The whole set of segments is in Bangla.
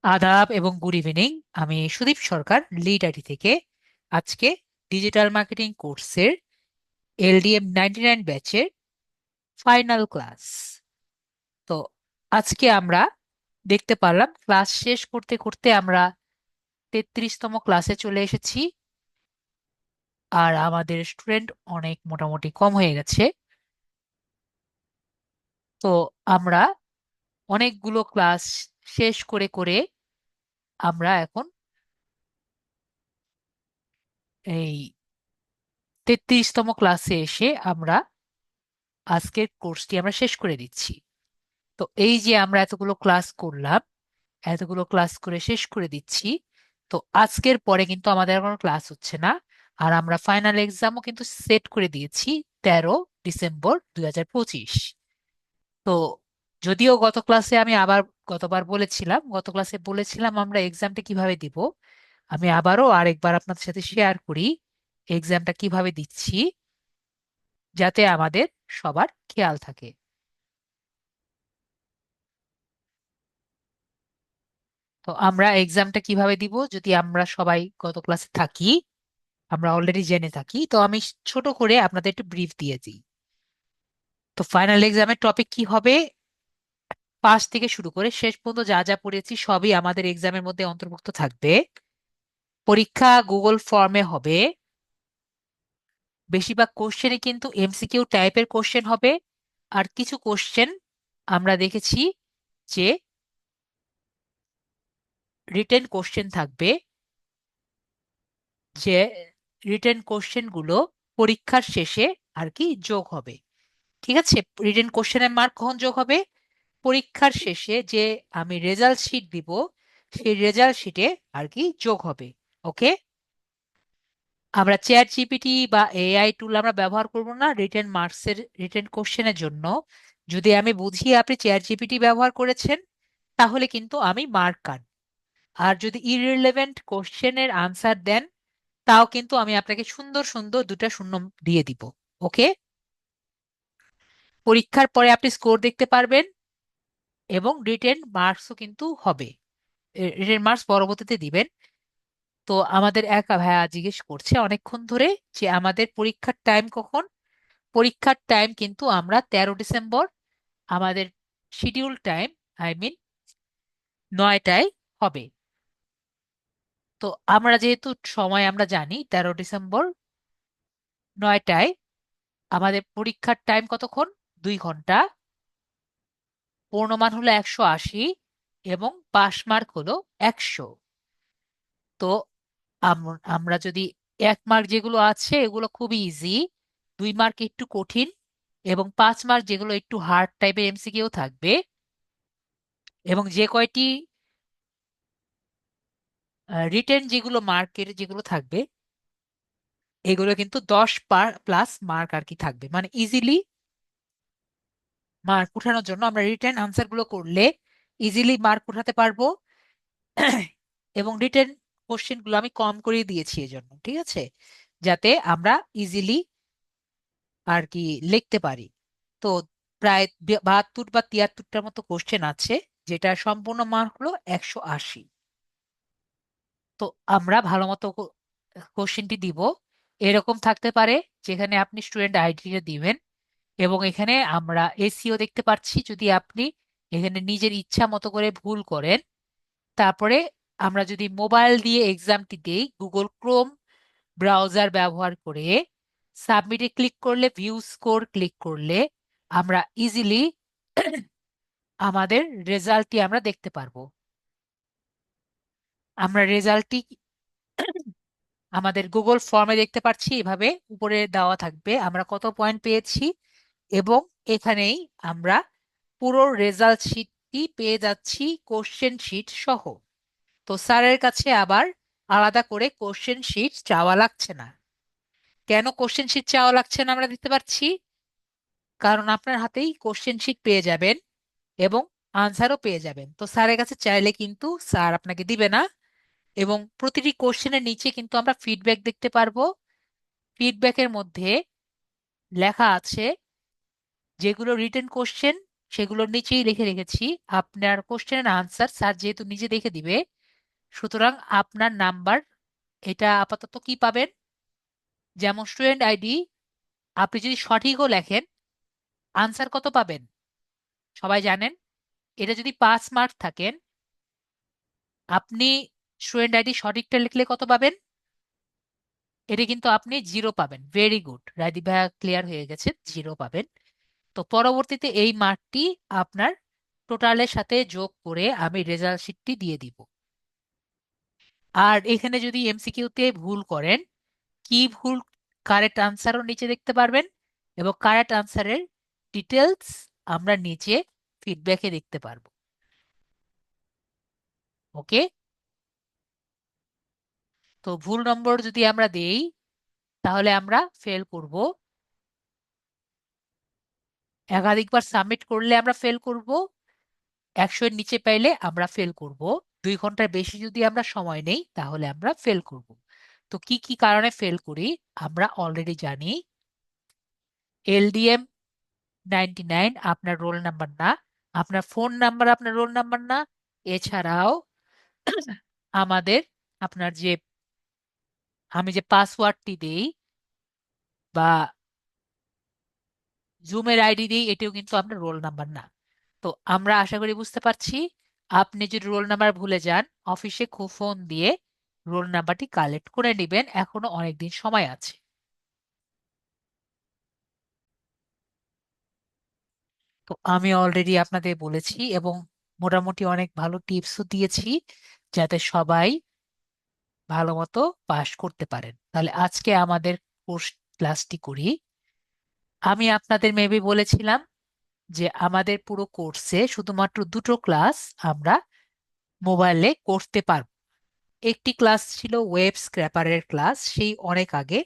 আদাব এবং গুড ইভিনিং। আমি সুদীপ সরকার, লিড আইটি থেকে। আজকে ডিজিটাল মার্কেটিং কোর্সের LDM 99 ব্যাচের ফাইনাল ক্লাস। তো আজকে আমরা দেখতে পারলাম ক্লাস শেষ করতে করতে আমরা 33তম ক্লাসে চলে এসেছি। আর আমাদের স্টুডেন্ট অনেক মোটামুটি কম হয়ে গেছে। তো আমরা অনেকগুলো ক্লাস শেষ করে করে আমরা এখন এই 33তম ক্লাসে এসে আমরা আজকের কোর্সটি আমরা শেষ করে দিচ্ছি। তো এই যে আমরা এতগুলো ক্লাস করলাম, এতগুলো ক্লাস করে শেষ করে দিচ্ছি। তো আজকের পরে কিন্তু আমাদের আর কোনো ক্লাস হচ্ছে না। আর আমরা ফাইনাল এক্সামও কিন্তু সেট করে দিয়েছি 13 ডিসেম্বর 2025। তো যদিও গত ক্লাসে বলেছিলাম আমরা এক্সামটা কিভাবে দিব। আমি আবারও আরেকবার আপনাদের সাথে শেয়ার করি এক্সামটা কিভাবে দিচ্ছি, যাতে আমাদের সবার খেয়াল থাকে। তো আমরা এক্সামটা কিভাবে দিব, যদি আমরা সবাই গত ক্লাসে থাকি, আমরা অলরেডি জেনে থাকি, তো আমি ছোট করে আপনাদের একটু ব্রিফ দিয়ে দিই। তো ফাইনাল এক্সামের টপিক কি হবে, পাস থেকে শুরু করে শেষ পর্যন্ত যা যা পড়েছি সবই আমাদের এক্সামের মধ্যে অন্তর্ভুক্ত থাকবে। পরীক্ষা গুগল ফর্মে হবে। বেশিরভাগ কোশ্চেনই কিন্তু MCQ টাইপের কোশ্চেন হবে। আর কিছু কোশ্চেন আমরা দেখেছি যে রিটেন কোশ্চেন থাকবে, যে রিটেন কোশ্চেনগুলো পরীক্ষার শেষে আর কি যোগ হবে। ঠিক আছে, রিটেন কোশ্চেনের মার্ক কখন যোগ হবে? পরীক্ষার শেষে যে আমি রেজাল্ট শিট দিব, সেই রেজাল্ট শিটে আর কি যোগ হবে। ওকে। আমরা চ্যাট জিপিটি বা AI টুল আমরা ব্যবহার করব না রিটেন কোশ্চেনের জন্য। যদি আমি বুঝি আপনি চ্যাট জিপিটি ব্যবহার করেছেন, তাহলে কিন্তু আমি মার্ক কাট। আর যদি ইররিলেভেন্ট কোশ্চেনের আনসার দেন, তাও কিন্তু আমি আপনাকে সুন্দর সুন্দর দুটা শূন্য দিয়ে দিব। ওকে। পরীক্ষার পরে আপনি স্কোর দেখতে পারবেন এবং রিটেন মার্কসও কিন্তু হবে। রিটেন মার্কস পরবর্তীতে দিবেন। তো আমাদের এক ভাইয়া জিজ্ঞেস করছে অনেকক্ষণ ধরে যে আমাদের পরীক্ষার টাইম কখন। পরীক্ষার টাইম কিন্তু আমরা 13 ডিসেম্বর, আমাদের শিডিউল টাইম, আই মিন 9টায় হবে। তো আমরা যেহেতু সময় আমরা জানি 13 ডিসেম্বর 9টায়, আমাদের পরীক্ষার টাইম কতক্ষণ? 2 ঘন্টা। পূর্ণমান হলো 180 এবং পাশ মার্ক হলো 100। তো আমরা যদি 1 মার্ক যেগুলো আছে এগুলো খুবই ইজি, 2 মার্ক একটু কঠিন, এবং 5 মার্ক যেগুলো একটু হার্ড টাইপের MCQ থাকবে, এবং যে কয়টি রিটেন যেগুলো মার্কের যেগুলো থাকবে, এগুলো কিন্তু 10+ মার্ক আর কি থাকবে। মানে ইজিলি মার্ক উঠানোর জন্য আমরা রিটেন আনসার গুলো করলে ইজিলি মার্ক উঠাতে পারবো। এবং রিটেন কোশ্চেন গুলো আমি কম করে দিয়েছি এজন্য, ঠিক আছে, যাতে আমরা ইজিলি আর কি লিখতে পারি। তো প্রায় 72 বা 73টার মতো কোশ্চেন আছে, যেটা সম্পূর্ণ মার্ক হলো 180। তো আমরা ভালো মতো কোশ্চেনটি দিব। এরকম থাকতে পারে যেখানে আপনি স্টুডেন্ট আইডিটা দিবেন, এবং এখানে আমরা এসিও দেখতে পাচ্ছি। যদি আপনি এখানে নিজের ইচ্ছা মতো করে ভুল করেন, তারপরে আমরা যদি মোবাইল দিয়ে এক্সামটি দেই গুগল ক্রোম ব্রাউজার ব্যবহার করে, সাবমিটে ক্লিক করলে, ভিউ স্কোর ক্লিক করলে আমরা ইজিলি আমাদের রেজাল্টটি আমরা দেখতে পারবো। আমরা রেজাল্টটি আমাদের গুগল ফর্মে দেখতে পাচ্ছি, এভাবে উপরে দেওয়া থাকবে আমরা কত পয়েন্ট পেয়েছি। এবং এখানেই আমরা পুরো রেজাল্ট শিটটি পেয়ে যাচ্ছি, কোশ্চেন শিট সহ। তো স্যারের কাছে আবার আলাদা করে কোশ্চেন শিট চাওয়া লাগছে না। কেন কোশ্চেন শিট চাওয়া লাগছে না আমরা দেখতে পাচ্ছি? কারণ আপনার হাতেই কোশ্চেন শিট পেয়ে যাবেন এবং আনসারও পেয়ে যাবেন। তো স্যারের কাছে চাইলে কিন্তু স্যার আপনাকে দিবে না। এবং প্রতিটি কোশ্চেনের নিচে কিন্তু আমরা ফিডব্যাক দেখতে পারবো। ফিডব্যাকের মধ্যে লেখা আছে যেগুলো রিটেন কোশ্চেন সেগুলোর নিচেই লিখে রেখেছি আপনার কোশ্চেনের আনসার স্যার যেহেতু নিজে দেখে দিবে, সুতরাং আপনার নাম্বার এটা আপাতত কি পাবেন, যেমন স্টুডেন্ট আইডি আপনি যদি সঠিকও লেখেন আনসার কত পাবেন সবাই জানেন। এটা যদি 5 মার্ক থাকেন, আপনি স্টুডেন্ট আইডি সঠিকটা লিখলে কত পাবেন? এটা কিন্তু আপনি 0 পাবেন। ভেরি গুড, রাজদীপ ভাইয়া ক্লিয়ার হয়ে গেছে, 0 পাবেন। তো পরবর্তীতে এই মার্কটি আপনার টোটালের সাথে যোগ করে আমি রেজাল্ট শিটটি দিয়ে দিব। আর এখানে যদি এমসিকিউতে ভুল করেন, কি ভুল, কারেক্ট আনসারও নিচে দেখতে পারবেন, এবং কারেক্ট আনসারের ডিটেলস আমরা নিচে ফিডব্যাকে দেখতে পারবো। ওকে, তো ভুল নম্বর যদি আমরা দেই তাহলে আমরা ফেল করব, একাধিকবার সাবমিট করলে আমরা ফেল করব, 100-এর নিচে পাইলে আমরা ফেল করব, 2 ঘন্টার বেশি যদি আমরা সময় নেই তাহলে আমরা ফেল করব। তো কি কি কারণে ফেল করি আমরা অলরেডি জানি। এলডিএম 99 আপনার রোল নাম্বার না, আপনার ফোন নাম্বার আপনার রোল নাম্বার না, এছাড়াও আমাদের আপনার যে আমি যে পাসওয়ার্ডটি দেই বা জুমের আইডি দিই এটিও কিন্তু আপনার রোল নাম্বার না। তো আমরা আশা করি বুঝতে পারছি, আপনি যদি রোল নাম্বার ভুলে যান অফিসে খুব ফোন দিয়ে রোল নাম্বারটি কালেক্ট করে নেবেন, এখনো অনেক দিন সময় আছে। তো আমি অলরেডি আপনাদের বলেছি এবং মোটামুটি অনেক ভালো টিপসও দিয়েছি যাতে সবাই ভালো মতো পাশ করতে পারেন। তাহলে আজকে আমাদের কোর্স ক্লাসটি করি। আমি আপনাদের মেবি বলেছিলাম যে আমাদের পুরো কোর্সে শুধুমাত্র 2টো ক্লাস আমরা মোবাইলে করতে পারবো। একটি ক্লাস ছিল ওয়েব স্ক্র্যাপারের ক্লাস, সেই অনেক আগে।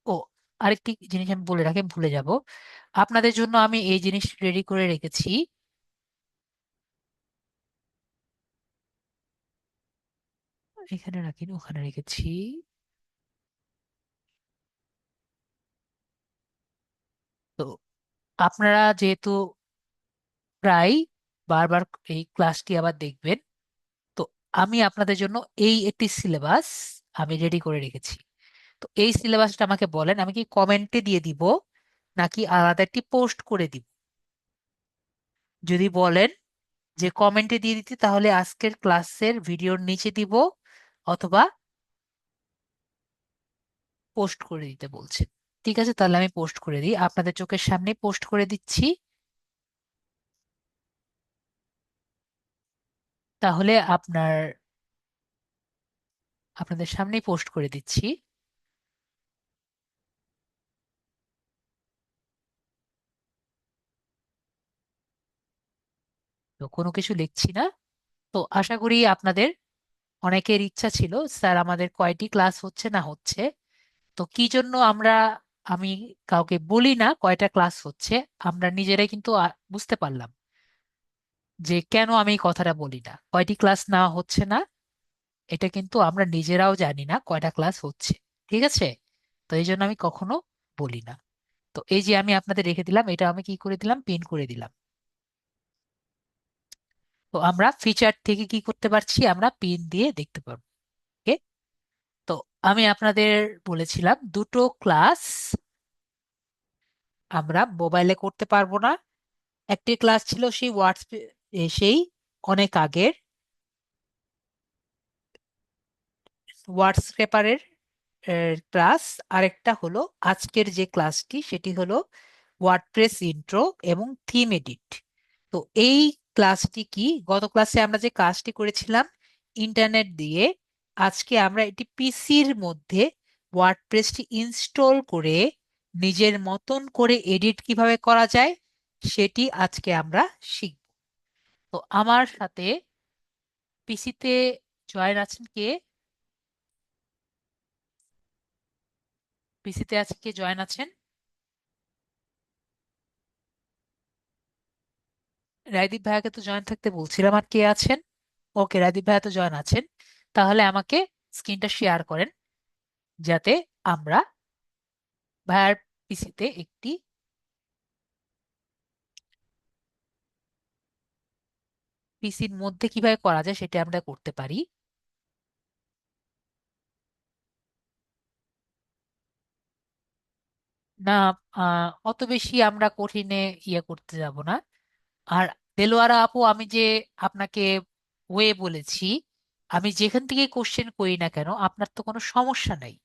ও, আরেকটি জিনিস আমি বলে রাখি, ভুলে যাব, আপনাদের জন্য আমি এই জিনিস রেডি করে রেখেছি। এখানে রাখিনি, ওখানে রেখেছি। তো আপনারা যেহেতু প্রায় বারবার এই ক্লাসটি আবার দেখবেন, তো আমি আপনাদের জন্য এই একটি সিলেবাস আমি রেডি করে রেখেছি। তো এই সিলেবাসটা আমাকে বলেন, আমি কি কমেন্টে দিয়ে দিব নাকি আলাদা একটি পোস্ট করে দিব? যদি বলেন যে কমেন্টে দিয়ে দিতে তাহলে আজকের ক্লাসের ভিডিওর নিচে দিব, অথবা পোস্ট করে দিতে বলছেন। ঠিক আছে, তাহলে আমি পোস্ট করে দিই, আপনাদের চোখের সামনে পোস্ট করে দিচ্ছি। তাহলে আপনাদের সামনেই পোস্ট করে দিচ্ছি। তো কোনো কিছু লিখছি না। তো আশা করি আপনাদের অনেকের ইচ্ছা ছিল স্যার আমাদের কয়টি ক্লাস হচ্ছে না হচ্ছে। তো কি জন্য আমি কাউকে বলি না কয়টা ক্লাস হচ্ছে, আমরা নিজেরাই কিন্তু বুঝতে পারলাম যে কেন আমি এই কথাটা বলি না, কয়টি ক্লাস না হচ্ছে না, এটা কিন্তু আমরা নিজেরাও জানি না কয়টা ক্লাস হচ্ছে। ঠিক আছে, তো এই জন্য আমি কখনো বলি না। তো এই যে আমি আপনাদের রেখে দিলাম, এটা আমি কি করে দিলাম, পিন করে দিলাম। তো আমরা ফিচার থেকে কি করতে পারছি, আমরা পিন দিয়ে দেখতে পারবো। ওকে, তো আমি আপনাদের বলেছিলাম 2টো ক্লাস আমরা মোবাইলে করতে পারবো না। একটি ক্লাস ছিল সেই সেই অনেক আগের হোয়াটসঅ্যাপারের ক্লাস। আরেকটা হলো আজকের যে ক্লাসটি, সেটি হলো ওয়ার্ডপ্রেস ইন্ট্রো এবং থিম এডিট। তো এই ক্লাসটি কি, গত ক্লাসে আমরা যে কাজটি করেছিলাম ইন্টারনেট দিয়ে, আজকে আমরা এটি পিসির মধ্যে ওয়ার্ডপ্রেসটি ইনস্টল করে নিজের মতন করে এডিট কিভাবে করা যায় সেটি আজকে আমরা শিখব। তো আমার সাথে পিসিতে জয়েন আছেন কে? পিসিতে আজকে জয়েন আছেন? রায়দীপ ভাইয়াকে তো জয়েন থাকতে বলছিলাম, আর কে আছেন? ওকে, রায়দীপ ভাইয়া তো জয়েন আছেন। তাহলে আমাকে স্ক্রিনটা শেয়ার করেন যাতে আমরা ভাইয়ার পিসিতে একটি পিসির মধ্যে কিভাবে করা যায় সেটা আমরা করতে পারি। না, অত বেশি আমরা কঠিনে ইয়ে করতে যাব না। আর দেলোয়ারা আপু, আমি যে আপনাকে ওয়ে বলেছি, আমি যেখান থেকে কোশ্চেন করি না কেন আপনার তো কোনো সমস্যা নাই।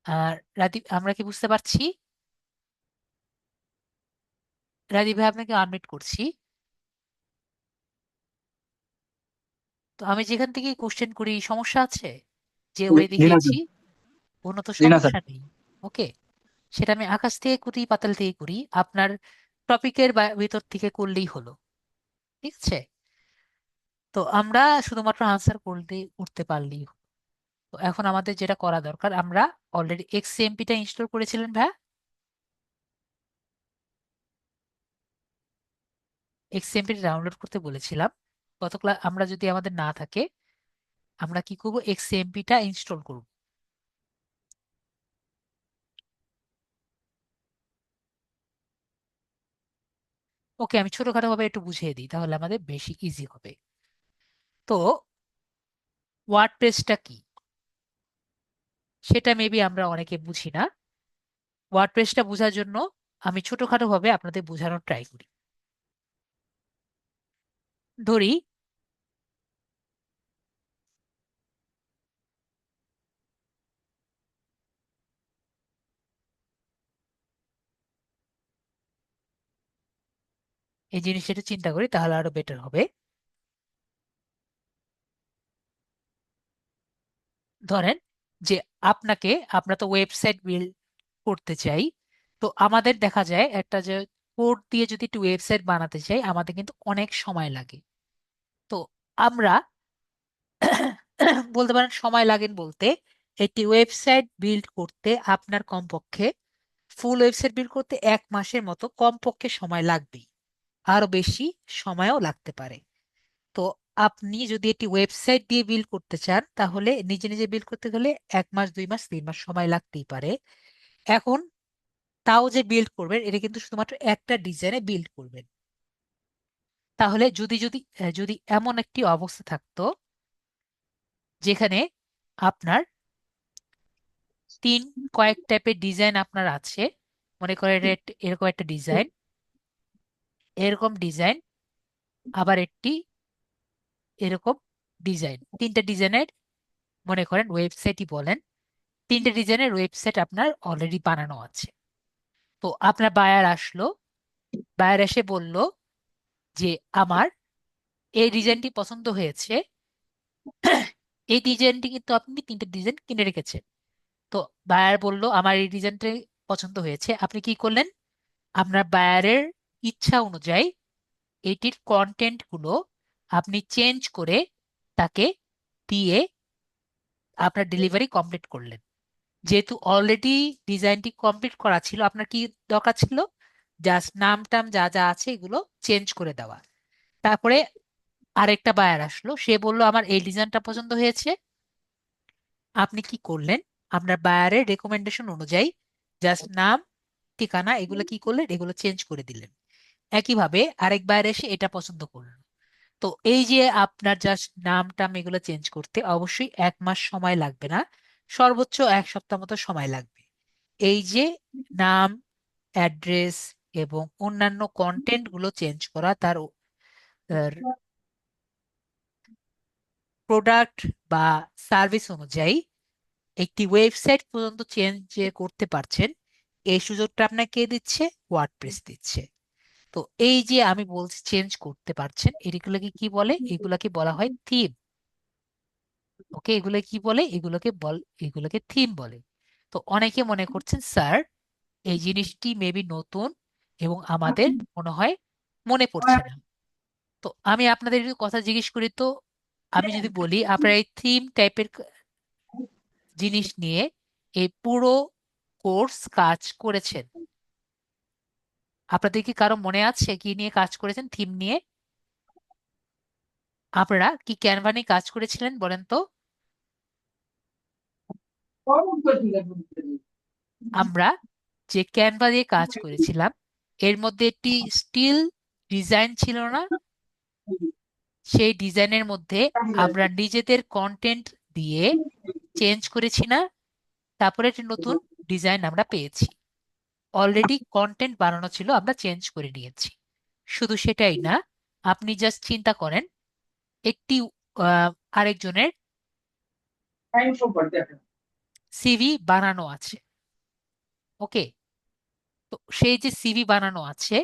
আর রাদীপ, আমরা কি বুঝতে পারছি? রাদীপ ভাই, আপনাকে আনমিউট করছি। তো আমি যেখান থেকে কোশ্চেন করি সমস্যা আছে? যে ওয়ে জি না দেখিয়েছি, স্যার। কোনো তো জি না স্যার। সমস্যা নেই। ওকে, সেটা আমি আকাশ থেকে করি পাতাল থেকে করি, আপনার টপিকের ভিতর থেকে করলেই হলো। ঠিক আছে? তো আমরা শুধুমাত্র আনসার করতে করতে পারলেই হলো। তো এখন আমাদের যেটা করা দরকার, আমরা অলরেডি এক্সএমপিটা ইনস্টল করেছিলেন ভাই? এক্সএমপি ডাউনলোড করতে বলেছিলাম গত ক্লাস। আমরা যদি আমাদের না থাকে, আমরা কি করব, এক্সএমপিটা ইনস্টল করব। ওকে, আমি ছোটখাটো ভাবে একটু বুঝিয়ে দিই, তাহলে আমাদের বেশি ইজি হবে। তো ওয়ার্ডপ্রেসটা কি সেটা মেবি আমরা অনেকে বুঝি না। ওয়ার্ডপ্রেসটা বোঝার জন্য আমি ছোটখাটো ভাবে আপনাদের বোঝানোর ট্রাই করি। ধরি, এই জিনিসটা একটু চিন্তা করি, তাহলে আরো বেটার হবে। ধরেন যে আপনাকে, আমরা তো ওয়েবসাইট বিল্ড করতে চাই। তো আমাদের দেখা যায় একটা যে কোড দিয়ে যদি একটু ওয়েবসাইট বানাতে চাই, আমাদের কিন্তু অনেক সময় লাগে। তো আমরা বলতে পারেন সময় লাগেন বলতে, একটি ওয়েবসাইট বিল্ড করতে আপনার কমপক্ষে, ফুল ওয়েবসাইট বিল্ড করতে 1 মাসের মতো কমপক্ষে সময় লাগবেই। আরো বেশি সময়ও লাগতে পারে। তো আপনি যদি একটি ওয়েবসাইট দিয়ে বিল্ড করতে চান, তাহলে নিজে নিজে বিল্ড করতে গেলে 1 মাস, 2 মাস, 3 মাস সময় লাগতেই পারে। এখন তাও যে বিল্ড করবেন, এটা কিন্তু শুধুমাত্র একটা ডিজাইনে বিল্ড করবেন। তাহলে যদি যদি যদি এমন একটি অবস্থা থাকতো যেখানে আপনার তিন কয়েক টাইপের ডিজাইন আপনার আছে, মনে করেন এরকম একটা ডিজাইন, এরকম ডিজাইন, আবার একটি এরকম ডিজাইন, তিনটা ডিজাইনের মনে করেন ওয়েবসাইটই বলেন, তিনটে ডিজাইনের ওয়েবসাইট আপনার অলরেডি বানানো আছে। তো আপনার বায়ার আসলো, বায়ার এসে বলল যে আমার এই ডিজাইনটি পছন্দ হয়েছে। এই ডিজাইনটি কিন্তু আপনি তিনটে ডিজাইন কিনে রেখেছেন। তো বায়ার বলল আমার এই ডিজাইনটা পছন্দ হয়েছে। আপনি কি করলেন, আপনার বায়ারের ইচ্ছা অনুযায়ী এটির কন্টেন্ট গুলো আপনি চেঞ্জ করে তাকে দিয়ে আপনার ডেলিভারি কমপ্লিট করলেন। যেহেতু অলরেডি ডিজাইনটি কমপ্লিট করা ছিল, আপনার কি দরকার ছিল, জাস্ট নাম টাম যা যা আছে এগুলো চেঞ্জ করে দেওয়া। তারপরে আরেকটা বায়ার আসলো, সে বলল আমার এই ডিজাইনটা পছন্দ হয়েছে। আপনি কি করলেন, আপনার বায়ারের রেকমেন্ডেশন অনুযায়ী জাস্ট নাম, ঠিকানা এগুলো কি করলেন, এগুলো চেঞ্জ করে দিলেন। একইভাবে আরেক বায়ার এসে এটা পছন্দ করলো। তো এই যে আপনার জাস্ট নাম টাম এগুলো চেঞ্জ করতে অবশ্যই 1 মাস সময় লাগবে না, সর্বোচ্চ 1 সপ্তাহ মতো সময় লাগবে। এই যে নাম, অ্যাড্রেস এবং অন্যান্য কন্টেন্ট গুলো চেঞ্জ করা, তার প্রোডাক্ট বা সার্ভিস অনুযায়ী একটি ওয়েবসাইট পর্যন্ত চেঞ্জ যে করতে পারছেন, এই সুযোগটা আপনাকে কে দিচ্ছে, ওয়ার্ডপ্রেস দিচ্ছে। তো এই যে আমি বলছি চেঞ্জ করতে পারছেন, এগুলোকে কি বলে, এগুলোকে বলা হয় থিম। ওকে, এগুলো কি বলে, এগুলোকে থিম বলে। তো অনেকে মনে করছেন স্যার এই জিনিসটি মেবি নতুন এবং আমাদের মনে হয় মনে পড়ছে না। তো আমি আপনাদের একটু কথা জিজ্ঞেস করি তো, আমি যদি বলি আপনারা এই থিম টাইপের জিনিস নিয়ে এই পুরো কোর্স কাজ করেছেন, আপনাদের কি কারো মনে আছে কি নিয়ে কাজ করেছেন, থিম নিয়ে? আপনারা কি ক্যানভা নিয়ে কাজ করেছিলেন বলেন তো? আমরা যে ক্যানভা দিয়ে কাজ করেছিলাম, এর মধ্যে একটি স্টিল ডিজাইন ছিল না? সেই ডিজাইনের মধ্যে আমরা নিজেদের কন্টেন্ট দিয়ে চেঞ্জ করেছি না, তারপরে একটি নতুন ডিজাইন আমরা পেয়েছি। অলরেডি কন্টেন্ট বানানো ছিল, আমরা চেঞ্জ করে নিয়েছি। শুধু সেটাই না, আপনি জাস্ট চিন্তা করেন একটি আহ, আরেকজনের সিভি বানানো আছে। ওকে, তো সেই যে সিভি বানানো আছে,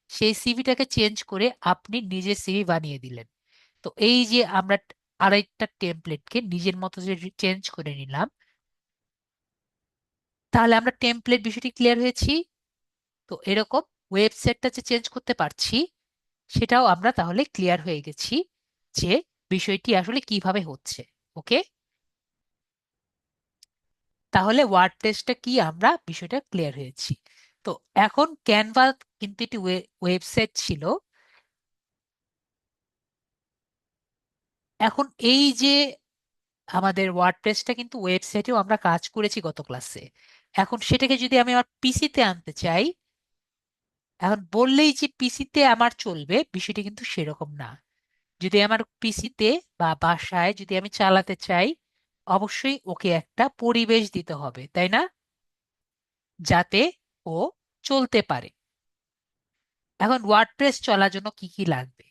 সেই সিভিটাকে চেঞ্জ করে আপনি নিজের সিভি বানিয়ে দিলেন। তো এই যে আমরা আরেকটা টেমপ্লেটকে নিজের মতো যে চেঞ্জ করে নিলাম, তাহলে আমরা টেমপ্লেট বিষয়টি ক্লিয়ার হয়েছি। তো এরকম ওয়েবসাইটটা যে চেঞ্জ করতে পারছি, সেটাও আমরা তাহলে ক্লিয়ার হয়ে গেছি যে বিষয়টি আসলে কিভাবে হচ্ছে। ওকে, তাহলে ওয়ার্ডপ্রেসটা কি আমরা বিষয়টা ক্লিয়ার হয়েছি। তো এখন ক্যানভা কিন্তু একটি ওয়েবসাইট ছিল। এখন এই যে আমাদের ওয়ার্ডপ্রেসটা কিন্তু ওয়েবসাইটেও আমরা কাজ করেছি গত ক্লাসে। এখন সেটাকে যদি আমি আমার পিসিতে আনতে চাই, এখন বললেই যে পিসিতে আমার চলবে বিষয়টি কিন্তু সেরকম না। যদি আমার পিসিতে বা বাসায় যদি আমি চালাতে চাই, অবশ্যই ওকে একটা পরিবেশ দিতে হবে, তাই না, যাতে ও চলতে পারে। এখন ওয়ার্ডপ্রেস চলার জন্য কি কি লাগবে?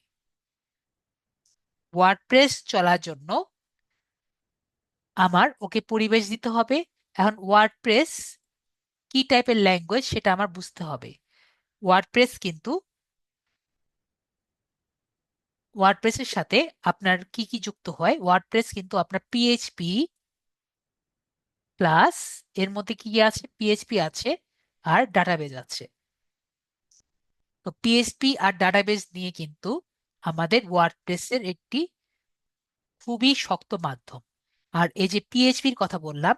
ওয়ার্ডপ্রেস চলার জন্য আমার ওকে পরিবেশ দিতে হবে। এখন ওয়ার্ডপ্রেস কি টাইপের ল্যাঙ্গুয়েজ সেটা আমার বুঝতে হবে। ওয়ার্ডপ্রেস কিন্তু ওয়ার্ডপ্রেসের সাথে আপনার কি কি যুক্ত হয়? ওয়ার্ডপ্রেস কিন্তু আপনার পিএইচপি প্লাস এর মধ্যে কি কি আছে? পিএইচপি আছে আর ডাটাবেজ আছে। তো পিএইচপি আর ডাটাবেজ নিয়ে কিন্তু আমাদের ওয়ার্ডপ্রেসের একটি খুবই শক্ত মাধ্যম। আর এই যে পিএইচপির কথা বললাম,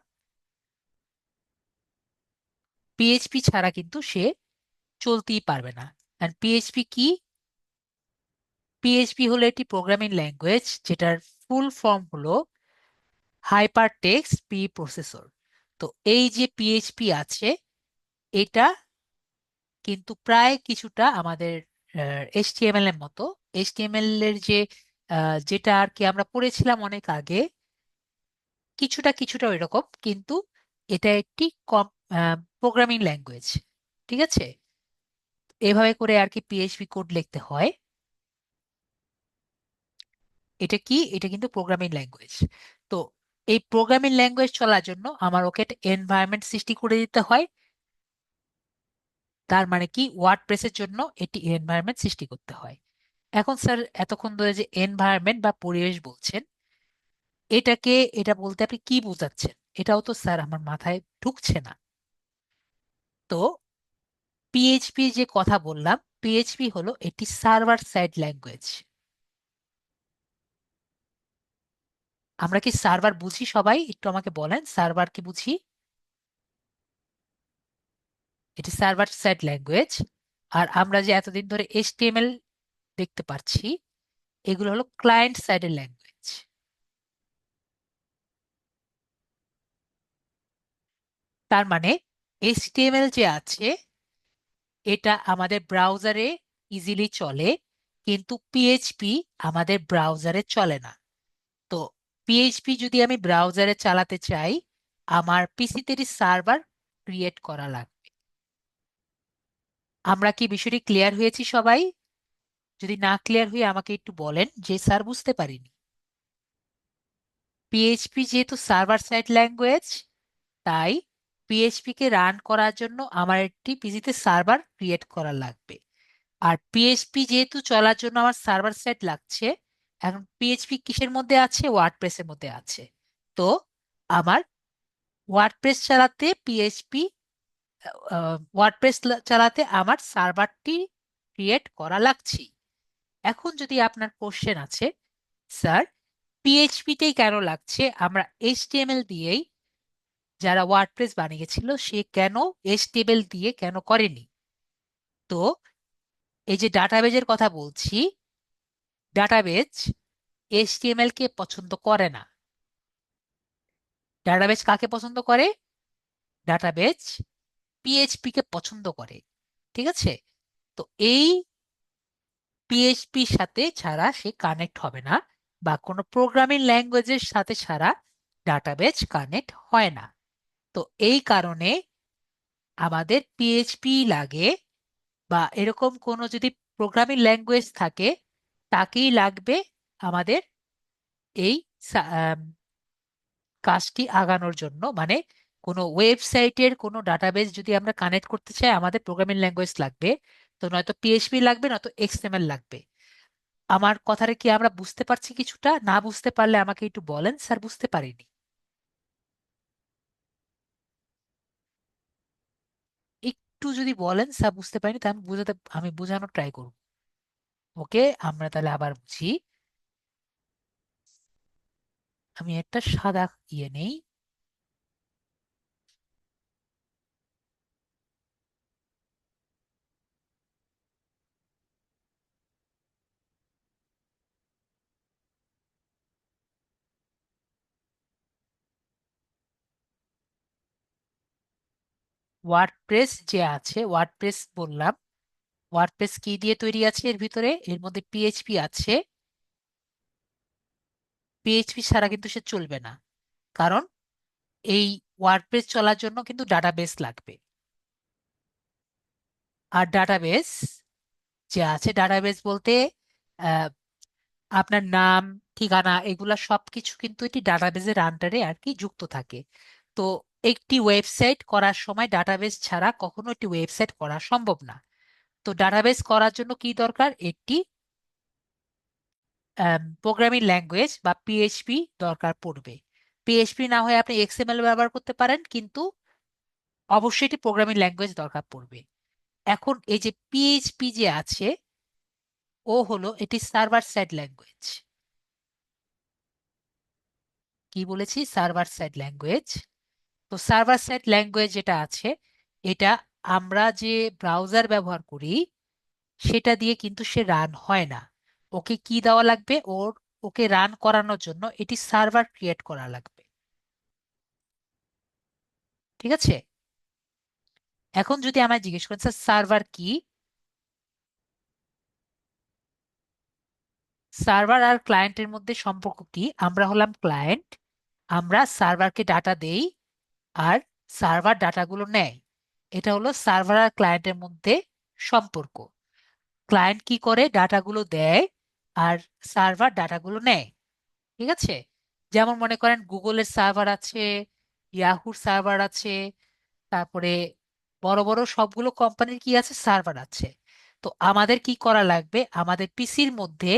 পিএইচপি ছাড়া কিন্তু সে চলতেই পারবে না। আর পিএইচপি কি? পিএইচপি হলো একটি প্রোগ্রামিং ল্যাঙ্গুয়েজ যেটার ফুল ফর্ম হলো হাইপার টেক্সট প্রি প্রসেসর। তো এই যে পিএইচপি আছে, এটা কিন্তু প্রায় কিছুটা আমাদের এইচটিএমএল এর মতো। এইচটিএমএল এর যে যেটা আর কি আমরা পড়েছিলাম অনেক আগে, কিছুটা কিছুটা ওইরকম, কিন্তু এটা একটি কম প্রোগ্রামিং ল্যাঙ্গুয়েজ। ঠিক আছে, এভাবে করে আর কি পিএইচপি কোড লিখতে হয়। এটা কি? এটা কিন্তু প্রোগ্রামিং ল্যাঙ্গুয়েজ। তো এই প্রোগ্রামিং ল্যাঙ্গুয়েজ চলার জন্য আমার ওকে একটা এনভায়রনমেন্ট সৃষ্টি করে দিতে হয়। তার মানে কি, ওয়ার্ডপ্রেসের জন্য এটি এনভায়রনমেন্ট সৃষ্টি করতে হয়। এখন স্যার এতক্ষণ ধরে যে এনভায়রনমেন্ট বা পরিবেশ বলছেন, এটা বলতে আপনি কি বোঝাচ্ছেন? এটাও তো স্যার আমার মাথায় ঢুকছে না। তো পিএইচপি যে কথা বললাম, পিএইচপি হলো একটি সার্ভার সাইড ল্যাঙ্গুয়েজ। আমরা কি সার্ভার বুঝি সবাই? একটু আমাকে বলেন, সার্ভার কি বুঝি? এটি সার্ভার সাইড ল্যাঙ্গুয়েজ। আর আমরা যে এতদিন ধরে এইচটিএমএল দেখতে পাচ্ছি, এগুলো হলো ক্লায়েন্ট সাইডের ল্যাঙ্গুয়েজ। তার মানে এইচটিএমএল যে আছে, এটা আমাদের ব্রাউজারে ইজিলি চলে, কিন্তু পিএইচপি আমাদের ব্রাউজারে চলে না। তো পিএইচপি যদি আমি ব্রাউজারে চালাতে চাই, আমার পিসিতে সার্ভার ক্রিয়েট করা লাগবে। আমরা কি বিষয়টি ক্লিয়ার হয়েছি সবাই? যদি না ক্লিয়ার হয়ে আমাকে একটু বলেন যে স্যার বুঝতে পারিনি। পিএইচপি যেহেতু সার্ভার সাইড ল্যাঙ্গুয়েজ, তাই পিএইচপি কে রান করার জন্য আমার একটি পিসিতে সার্ভার ক্রিয়েট করা লাগবে। আর পিএইচপি যেহেতু চলার জন্য আমার সার্ভার সাইড লাগছে, এখন পিএইচপি কিসের মধ্যে আছে? ওয়ার্ডপ্রেসের মধ্যে আছে। তো আমার ওয়ার্ডপ্রেস চালাতে পিএইচপি ওয়ার্ডপ্রেস চালাতে আমার সার্ভারটি ক্রিয়েট করা লাগছে। এখন যদি আপনার কোশ্চেন আছে, স্যার পিএইচপিতেই কেন লাগছে? আমরা এইচটিএমএল দিয়েই, যারা ওয়ার্ডপ্রেস বানিয়েছিল সে কেন এইচটিএমএল দিয়ে কেন করেনি? তো এই যে ডাটাবেজের কথা বলছি, ডাটাবেজ এইচটিএমএল কে পছন্দ করে না। ডাটাবেজ কাকে পছন্দ করে? ডাটাবেজ পিএইচপি কে পছন্দ করে। ঠিক আছে, তো এই পিএইচপির সাথে ছাড়া সে কানেক্ট হবে না, বা কোনো প্রোগ্রামিং ল্যাঙ্গুয়েজের সাথে ছাড়া ডাটাবেজ কানেক্ট হয় না। তো এই কারণে আমাদের পিএইচপি লাগে, বা এরকম কোনো যদি প্রোগ্রামিং ল্যাঙ্গুয়েজ থাকে তাকেই লাগবে আমাদের এই কাজটি আগানোর জন্য। মানে কোনো ওয়েবসাইটের কোনো ডাটাবেজ যদি আমরা কানেক্ট করতে চাই আমাদের প্রোগ্রামিং ল্যাঙ্গুয়েজ লাগবে, তো নয়তো পিএইচপি লাগবে নয়তো এক্সএমএল লাগবে। আমার কথাটা কি আমরা বুঝতে পারছি? কিছুটা না বুঝতে পারলে আমাকে একটু বলেন, স্যার বুঝতে পারিনি। একটু যদি বলেন স্যার বুঝতে পারিনি, তাহলে আমি বোঝানোর ট্রাই করব। ওকে, আমরা তাহলে আবার বুঝি। আমি একটা সাদা নেই। ওয়ার্ডপ্রেস যে আছে, ওয়ার্ডপ্রেস বললাম, ওয়ার্ডপ্রেস কি দিয়ে তৈরি আছে? এর ভিতরে এর মধ্যে পিএইচপি আছে। পিএইচপি ছাড়া কিন্তু সে চলবে না, কারণ এই ওয়ার্ডপ্রেস চলার জন্য কিন্তু ডাটাবেস লাগবে। আর ডাটাবেস যে আছে, ডাটাবেস বলতে আহ, আপনার নাম, ঠিকানা, এগুলা সবকিছু কিন্তু এটি ডাটাবেজের আন্ডারে আর কি যুক্ত থাকে। তো একটি ওয়েবসাইট করার সময় ডাটাবেস ছাড়া কখনো একটি ওয়েবসাইট করা সম্ভব না। তো ডাটাবেস করার জন্য কি দরকার? একটি প্রোগ্রামিং ল্যাঙ্গুয়েজ বা পিএইচপি দরকার পড়বে। পিএইচপি না হয় আপনি এক্সএমএল ব্যবহার করতে পারেন, কিন্তু অবশ্যই এটি প্রোগ্রামিং ল্যাঙ্গুয়েজ দরকার পড়বে। এখন এই যে পিএইচপি যে আছে, ও হলো এটি সার্ভার সাইড ল্যাঙ্গুয়েজ। কি বলেছি? Server side language. তো সার্ভার সাইড ল্যাঙ্গুয়েজ যেটা আছে, এটা আমরা যে ব্রাউজার ব্যবহার করি সেটা দিয়ে কিন্তু সে রান হয় না। ওকে কি দেওয়া লাগবে? ওকে রান করানোর জন্য এটি সার্ভার ক্রিয়েট করা লাগবে। ঠিক আছে? এখন যদি আমায় জিজ্ঞেস করেন স্যার সার্ভার কি, সার্ভার আর ক্লায়েন্টের মধ্যে সম্পর্ক কি? আমরা হলাম ক্লায়েন্ট, আমরা সার্ভারকে ডাটা দেই, আর সার্ভার ডাটাগুলো নেয়। এটা হলো সার্ভার আর ক্লায়েন্টের মধ্যে সম্পর্ক। ক্লায়েন্ট কি করে? ডাটাগুলো দেয়, আর সার্ভার ডাটাগুলো নেয়। ঠিক আছে? যেমন মনে করেন গুগলের সার্ভার আছে, ইয়াহুর সার্ভার আছে, তারপরে বড় বড় সবগুলো কোম্পানির কি আছে? সার্ভার আছে। তো আমাদের কি করা লাগবে? আমাদের পিসির মধ্যে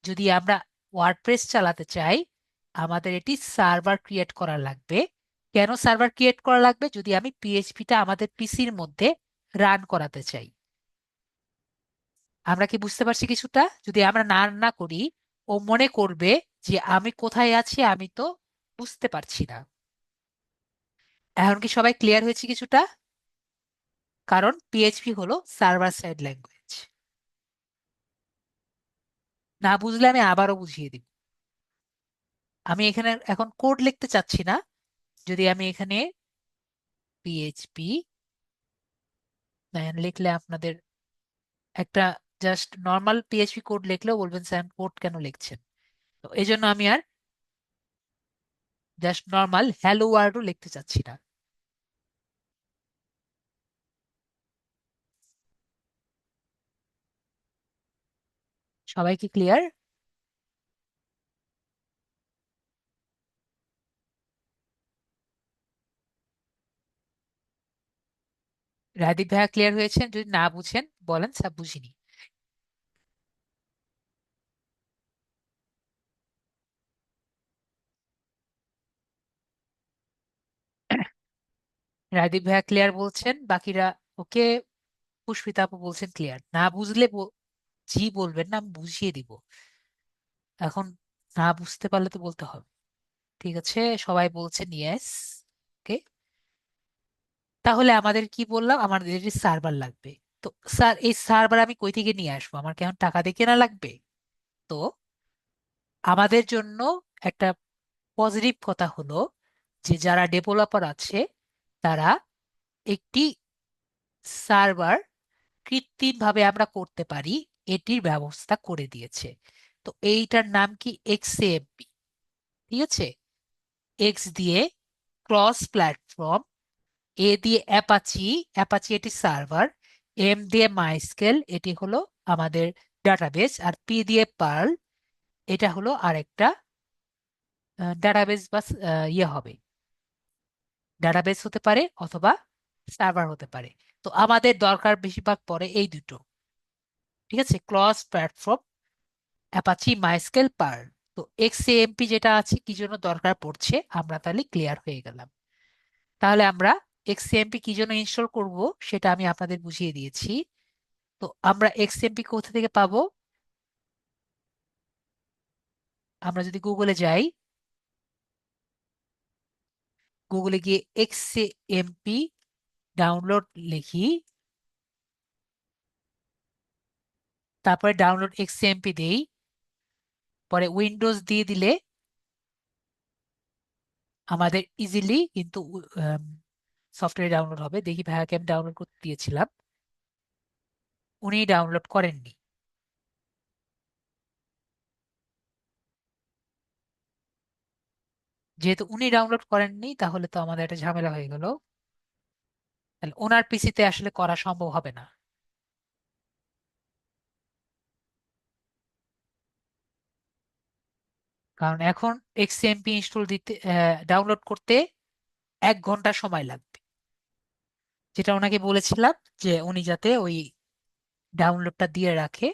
যদি আমরা ওয়ার্ডপ্রেস চালাতে চাই, আমাদের এটি সার্ভার ক্রিয়েট করা লাগবে। কেন সার্ভার ক্রিয়েট করা লাগবে? যদি আমি পিএইচপিটা আমাদের পিসির মধ্যে রান করাতে চাই। আমরা কি বুঝতে পারছি কিছুটা? যদি আমরা না না করি, ও মনে করবে যে আমি কোথায় আছি আমি তো বুঝতে পারছি না। এখন কি সবাই ক্লিয়ার হয়েছে কিছুটা? কারণ পিএইচপি হলো সার্ভার সাইড ল্যাঙ্গুয়েজ। না বুঝলে আমি আবারও বুঝিয়ে দিব। আমি এখানে এখন কোড লিখতে চাচ্ছি না। যদি আমি এখানে পিএইচপি লিখলে আপনাদের একটা জাস্ট নর্মাল পিএইচপি কোড লিখলেও বলবেন স্যার কোড কেন লিখছেন। তো এই জন্য আমি আর জাস্ট নর্মাল হ্যালো ওয়ার্ডও লিখতে চাচ্ছি না। সবাই কি ক্লিয়ার? রাদীপ ভাইয়া ক্লিয়ার হয়েছেন? যদি না বুঝেন বলেন স্যার বুঝিনি। রাদীপ ভাইয়া ক্লিয়ার বলছেন, বাকিরা ওকে। পুষ্পিতা আপু বলছেন ক্লিয়ার। না বুঝলে জি বলবেন না, আমি বুঝিয়ে দিব। এখন না বুঝতে পারলে তো বলতে হবে। ঠিক আছে, সবাই বলছেন ইয়েস। ওকে, তাহলে আমাদের কি বললাম? আমাদের সার্ভার লাগবে। তো স্যার এই সার্ভার আমি কই থেকে নিয়ে আসবো? আমার কেমন টাকা দিয়ে কেনা লাগবে? তো আমাদের জন্য একটা পজিটিভ কথা হলো যে যারা ডেভেলপার আছে তারা একটি সার্ভার কৃত্রিম ভাবে আমরা করতে পারি। এটির ব্যবস্থা করে দিয়েছে। তো এইটার নাম কি? এক্সএমপি। ঠিক আছে, এক্স দিয়ে ক্রস প্ল্যাটফর্ম, এ দিয়ে অ্যাপাচি, অ্যাপাচি এটি সার্ভার, এম দিয়ে মাইস্কেল এটি হলো আমাদের ডাটাবেস, আর পি দিয়ে পার্ল এটা হলো আরেকটা ডাটাবেস বা ইয়ে হবে, ডাটাবেস হতে পারে অথবা সার্ভার হতে পারে। তো আমাদের দরকার বেশিরভাগ পড়ে এই দুটো। ঠিক আছে, cross platform, Apache, MySQL, Perl. তো এক্সএমপি যেটা আছে কি জন্য দরকার পড়ছে আমরা তাহলে ক্লিয়ার হয়ে গেলাম। তাহলে আমরা এক্সএমপি কি জন্য ইনস্টল করব সেটা আমি আপনাদের বুঝিয়ে দিয়েছি। তো আমরা এক্সএমপি কোথা থেকে পাবো? আমরা যদি গুগলে যাই, গুগলে গিয়ে এক্সএমপি ডাউনলোড লিখি, তারপরে ডাউনলোড এক্সএমপি দেই, পরে উইন্ডোজ দিয়ে দিলে আমাদের ইজিলি কিন্তু সফটওয়্যার ডাউনলোড হবে। দেখি ভাইয়াকে আমি ডাউনলোড করতে দিয়েছিলাম, উনি ডাউনলোড করেননি। যেহেতু উনি ডাউনলোড করেননি তাহলে তো আমাদের একটা ঝামেলা হয়ে গেল, তাহলে ওনার পিসিতে আসলে করা সম্ভব হবে না। কারণ এখন এক্সএমপি ইনস্টল দিতে ডাউনলোড করতে 1 ঘন্টা সময় লাগবে, যেটা ওনাকে বলেছিলাম যে উনি যাতে ওই ডাউনলোডটা দিয়ে রাখে।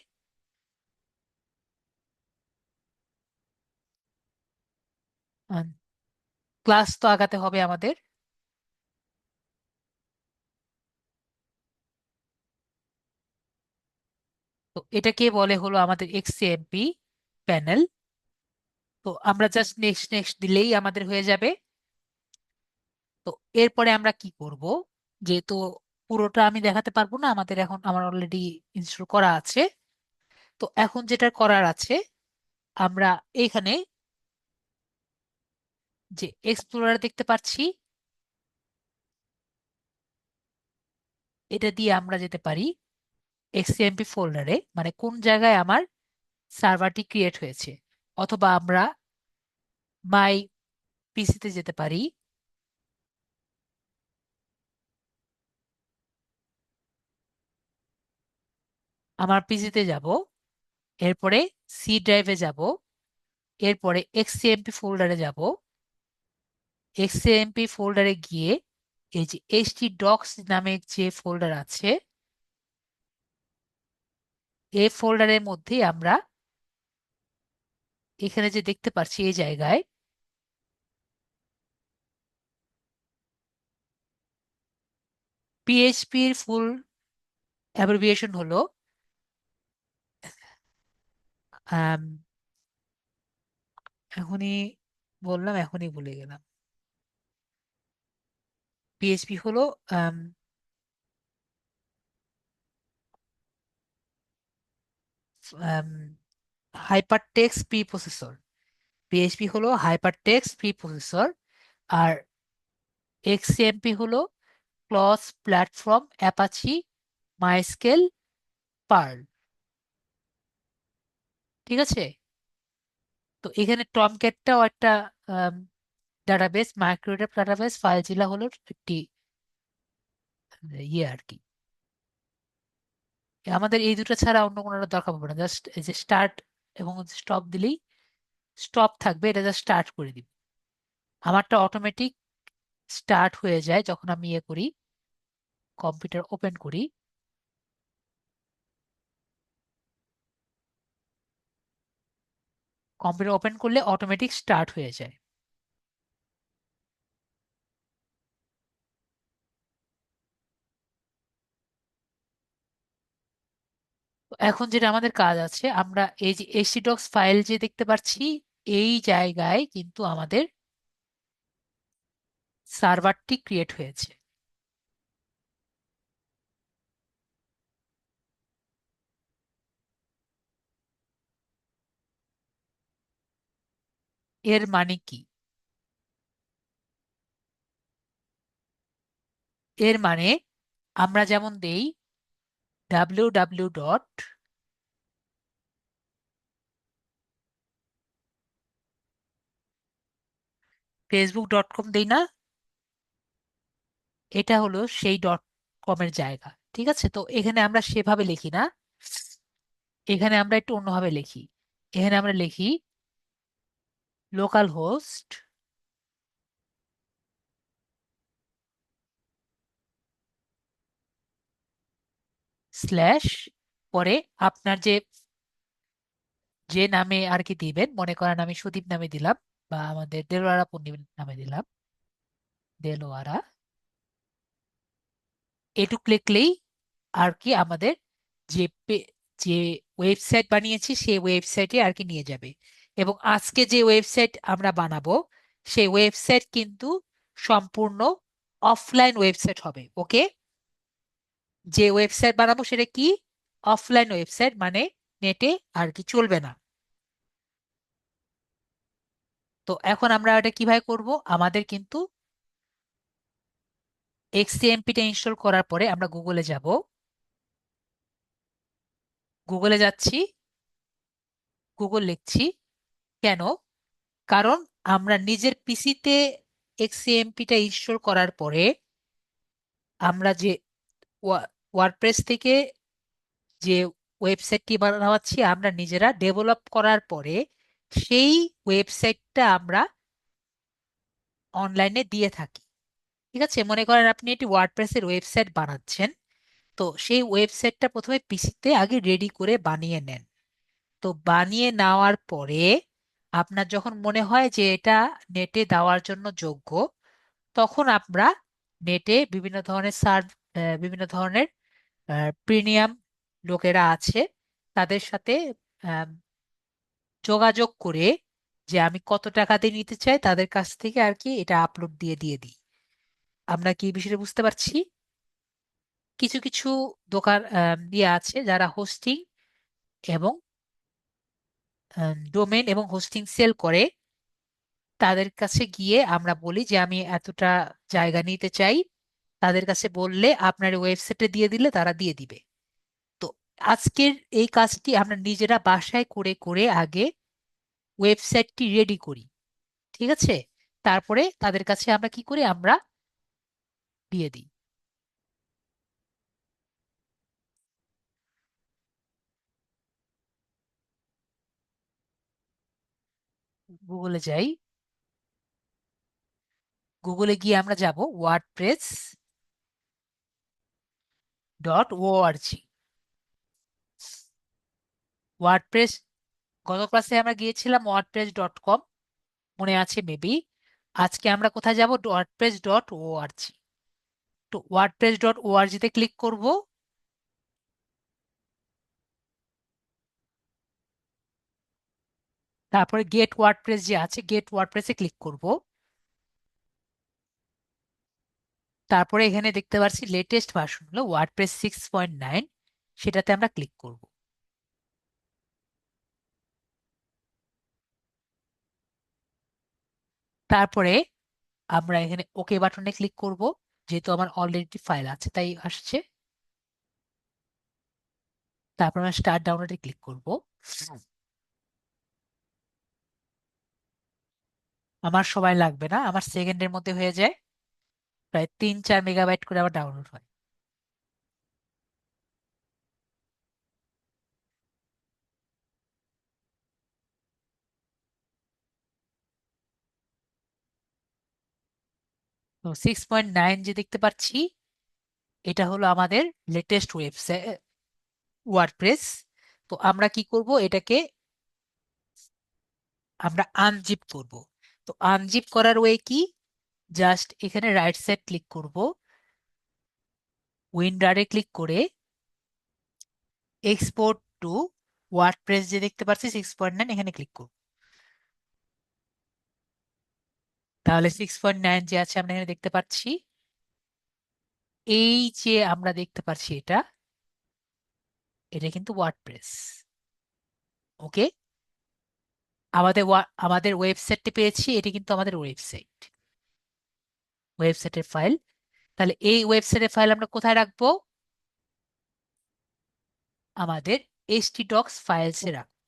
ক্লাস তো আগাতে হবে আমাদের। তো এটাকে বলে হলো আমাদের এক্সএমপি প্যানেল। তো আমরা জাস্ট নেক্সট নেক্সট দিলেই আমাদের হয়ে যাবে। তো এরপরে আমরা কি করব, যেহেতু পুরোটা আমি দেখাতে পারবো না, আমাদের এখন আমার অলরেডি ইনস্টল করা আছে। তো এখন যেটা করার আছে, আমরা এখানে যে এক্সপ্লোরার দেখতে পাচ্ছি এটা দিয়ে আমরা যেতে পারি এক্সএমপি ফোল্ডারে, মানে কোন জায়গায় আমার সার্ভারটি ক্রিয়েট হয়েছে, অথবা আমরা মাই পিসিতে যেতে পারি। আমার পিসিতে যাব, এরপরে সি ড্রাইভে যাব, এরপরে এক্সএমপি ফোল্ডারে যাব। এক্সএমপি ফোল্ডারে গিয়ে এই যে এইচটি ডক্স নামে যে ফোল্ডার আছে, এই ফোল্ডারের মধ্যে আমরা এখানে যে দেখতে পাচ্ছি এই জায়গায় পিএইচপির ফুল অ্যাব্রিভিয়েশন হলো আম, এখনই বললাম, এখনই ভুলে গেলাম। পিএইচপি হলো hypertext preprocessor. PHP হলো হাইপার টেক্সট প্রি প্রসেসর, আর এক্সএমপি হলো cross platform, Apache, MySQL, Perl. ঠিক আছে, তো এখানে টমক্যাটটাও একটা ডাটাবেস, মাইক্রোডেপ ডাটাবেস, ফাইলজিলা হলো একটি ইয়ে আর কি। আমাদের এই দুটো ছাড়া অন্য কোনো দরকার পড়বে না, জাস্ট এই যে স্টার্ট এবং স্টপ দিলেই স্টপ থাকবে, এটা জাস্ট স্টার্ট করে দিবে। আমারটা অটোমেটিক স্টার্ট হয়ে যায় যখন আমি ইয়ে করি, কম্পিউটার ওপেন করি। কম্পিউটার ওপেন করলে অটোমেটিক স্টার্ট হয়ে যায়। তো এখন যেটা আমাদের কাজ আছে, আমরা এই যে htdocs ফাইল যে দেখতে পাচ্ছি এই জায়গায় কিন্তু আমাদের সার্ভারটি ক্রিয়েট হয়েছে। এর মানে কি? এর মানে আমরা যেমন দেই www. facebook.com দেই না, এটা হলো সেই .com-এর জায়গা। ঠিক আছে, তো এখানে আমরা সেভাবে লিখি না, এখানে আমরা একটু অন্যভাবে লিখি। এখানে আমরা লিখি লোকাল হোস্ট স্ল্যাশ, পরে আপনার যে যে নামে আর কি দিবেন, মনে করেন আমি সুদীপ নামে দিলাম, বা আমাদের দেলোয়ারা পূর্ণিমা নামে দিলাম, দেলোয়ারা। এটুক লিখলেই আর কি আমাদের যে যে ওয়েবসাইট বানিয়েছি সেই ওয়েবসাইটে আর কি নিয়ে যাবে। এবং আজকে যে ওয়েবসাইট আমরা বানাবো সেই ওয়েবসাইট কিন্তু সম্পূর্ণ অফলাইন ওয়েবসাইট হবে। ওকে, যে ওয়েবসাইট বানাবো সেটা কি, অফলাইন ওয়েবসাইট, মানে নেটে আর কি চলবে না। তো এখন আমরা এটা কিভাবে করব, আমাদের কিন্তু এক্সটিএমপিটা ইনস্টল করার পরে আমরা গুগলে যাব, গুগলে যাচ্ছি, গুগল লিখছি। কেন? কারণ আমরা নিজের পিসিতে এক্সএমপিটা ইনস্টল করার পরে আমরা যে ওয়ার্ডপ্রেস থেকে যে ওয়েবসাইটটি বানাচ্ছি আমরা নিজেরা ডেভেলপ করার পরে সেই ওয়েবসাইটটা আমরা অনলাইনে দিয়ে থাকি। ঠিক আছে, মনে করেন আপনি একটি ওয়ার্ডপ্রেসের ওয়েবসাইট বানাচ্ছেন, তো সেই ওয়েবসাইটটা প্রথমে পিসিতে আগে রেডি করে বানিয়ে নেন। তো বানিয়ে নেওয়ার পরে আপনার যখন মনে হয় যে এটা নেটে দেওয়ার জন্য যোগ্য, তখন আমরা নেটে বিভিন্ন ধরনের বিভিন্ন ধরনের প্রিমিয়াম লোকেরা আছে, তাদের সাথে আম, যোগাযোগ করে যে আমি কত টাকা দিয়ে নিতে চাই তাদের কাছ থেকে আর কি এটা আপলোড দিয়ে দিয়ে দিই। আমরা কি এই বিষয়টা বুঝতে পারছি? কিছু কিছু দোকান দিয়ে আছে যারা হোস্টিং এবং ডোমেন এবং হোস্টিং সেল করে, তাদের কাছে গিয়ে আমরা বলি যে আমি এতটা জায়গা নিতে চাই, তাদের কাছে বললে আপনার ওয়েবসাইটে দিয়ে দিলে তারা দিয়ে দিবে। তো আজকের এই কাজটি আমরা নিজেরা বাসায় করে করে আগে ওয়েবসাইটটি রেডি করি। ঠিক আছে, তারপরে তাদের কাছে আমরা কি করি, আমরা দিয়ে দিই। গুগলে যাই, গুগলে গিয়ে আমরা যাব wordpress.org। ওয়ার্ডপ্রেস, গত ক্লাসে আমরা গিয়েছিলাম wordpress.com, মনে আছে মেবি। আজকে আমরা কোথায় যাব, wordpress.org। তো wordpress.org তে ক্লিক করব, তারপরে গেট ওয়ার্ডপ্রেস যে আছে গেট ওয়ার্ডপ্রেসে ক্লিক করব। তারপরে এখানে দেখতে পাচ্ছি লেটেস্ট ভার্সন হলো ওয়ার্ডপ্রেস 6.9, সেটাতে আমরা ক্লিক করব। তারপরে আমরা এখানে ওকে বাটনে ক্লিক করব, যেহেতু আমার অলরেডি ফাইল আছে তাই আসছে। তারপর আমরা স্টার্ট ডাউনলোডে ক্লিক করব। আমার সময় লাগবে না, আমার সেকেন্ডের মধ্যে হয়ে যায়, প্রায় 3-4 মেগাবাইট করে আবার ডাউনলোড হয়। তো 6.9 যে দেখতে পাচ্ছি, এটা হলো আমাদের লেটেস্ট ওয়েবসাইট ওয়ার্ডপ্রেস। তো আমরা কি করব, এটাকে আমরা আনজিপ করব। তো আনজিপ করার ওয়ে কি, জাস্ট এখানে রাইট সাইড ক্লিক করব, উইন্ডারে ক্লিক করে এক্সপোর্ট টু ওয়ার্ডপ্রেস যে দেখতে পাচ্ছি 6.9, এখানে ক্লিক করব। তাহলে 6.9 যে আছে আমরা এখানে দেখতে পাচ্ছি, এই যে আমরা দেখতে পাচ্ছি এটা, এটা কিন্তু ওয়ার্ডপ্রেস। ওকে, আমাদের ওয়েবসাইটটি পেয়েছি, এটি কিন্তু আমাদের ওয়েবসাইট, ওয়েবসাইটের ফাইল। তাহলে এই ওয়েবসাইটের ফাইল আমরা কোথায় রাখবো, আমাদের htdocs ফাইলসে রাখবো।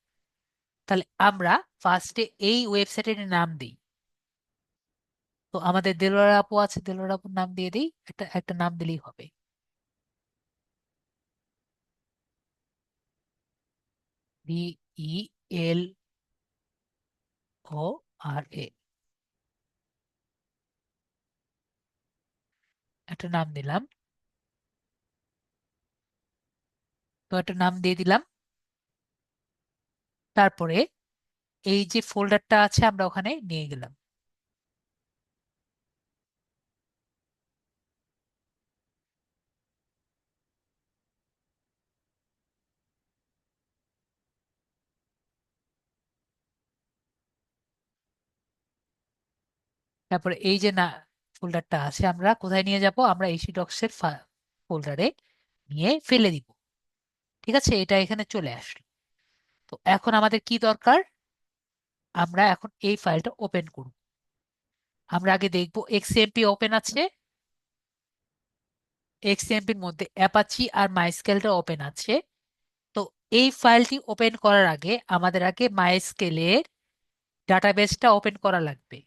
তাহলে আমরা ফার্স্টে এই ওয়েবসাইটের নাম দিই, তো আমাদের দেলোয়ার আপু আছে, দেলোয়ার আপুর নাম দিয়ে দিই, একটা একটা নাম দিলেই হবে। DELORA, একটা নাম দিলাম। তো একটা নাম দিয়ে দিলাম। তারপরে এই যে ফোল্ডারটা আছে আমরা ওখানে নিয়ে গেলাম। তারপরে এই যে না ফোল্ডারটা আছে আমরা কোথায় নিয়ে যাব, আমরা এসি ডক্স এর ফোল্ডারে নিয়ে ফেলে দিব। ঠিক আছে, এটা এখানে চলে আসলো। তো এখন আমাদের কি দরকার, আমরা এখন এই ফাইলটা ওপেন করব। আমরা আগে দেখব এক্সএমপি ওপেন আছে, এক্সএমপির মধ্যে অ্যাপাচি আর মাইস্কেলটা ওপেন আছে। তো এই ফাইলটি ওপেন করার আগে আমাদের আগে মাইস্কেলের ডাটাবেসটা ওপেন করা লাগবে।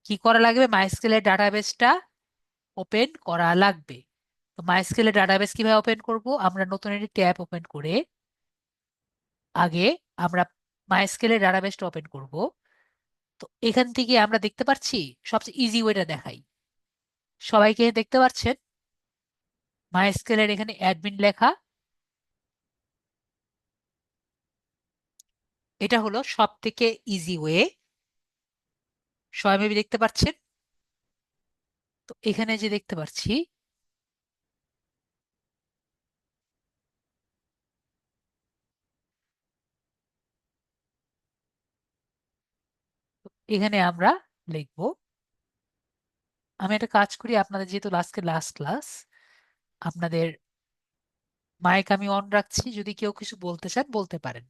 কি করা লাগবে, মাইস্কেলের ডাটাবেসটা ওপেন করা লাগবে। তো মাইস্কেলের ডাটাবেস কিভাবে ওপেন করব, আমরা নতুন একটি ট্যাব ওপেন করে আগে আমরা মাইস্কেলের ডাটাবেসটা ওপেন করব। তো এখান থেকে আমরা দেখতে পাচ্ছি, সবচেয়ে ইজি ওয়েটা দেখাই, সবাইকে দেখতে পাচ্ছেন মাইস্কেলের এখানে অ্যাডমিন লেখা। এটা হলো সব থেকে ইজি ওয়ে, সবাই মেবি দেখতে পাচ্ছেন। তো এখানে যে দেখতে পাচ্ছি, এখানে আমরা লিখবো, আমি একটা কাজ করি, আপনাদের যেহেতু আজকে লাস্ট ক্লাস, আপনাদের মাইক আমি অন রাখছি, যদি কেউ কিছু বলতে চান বলতে পারেন।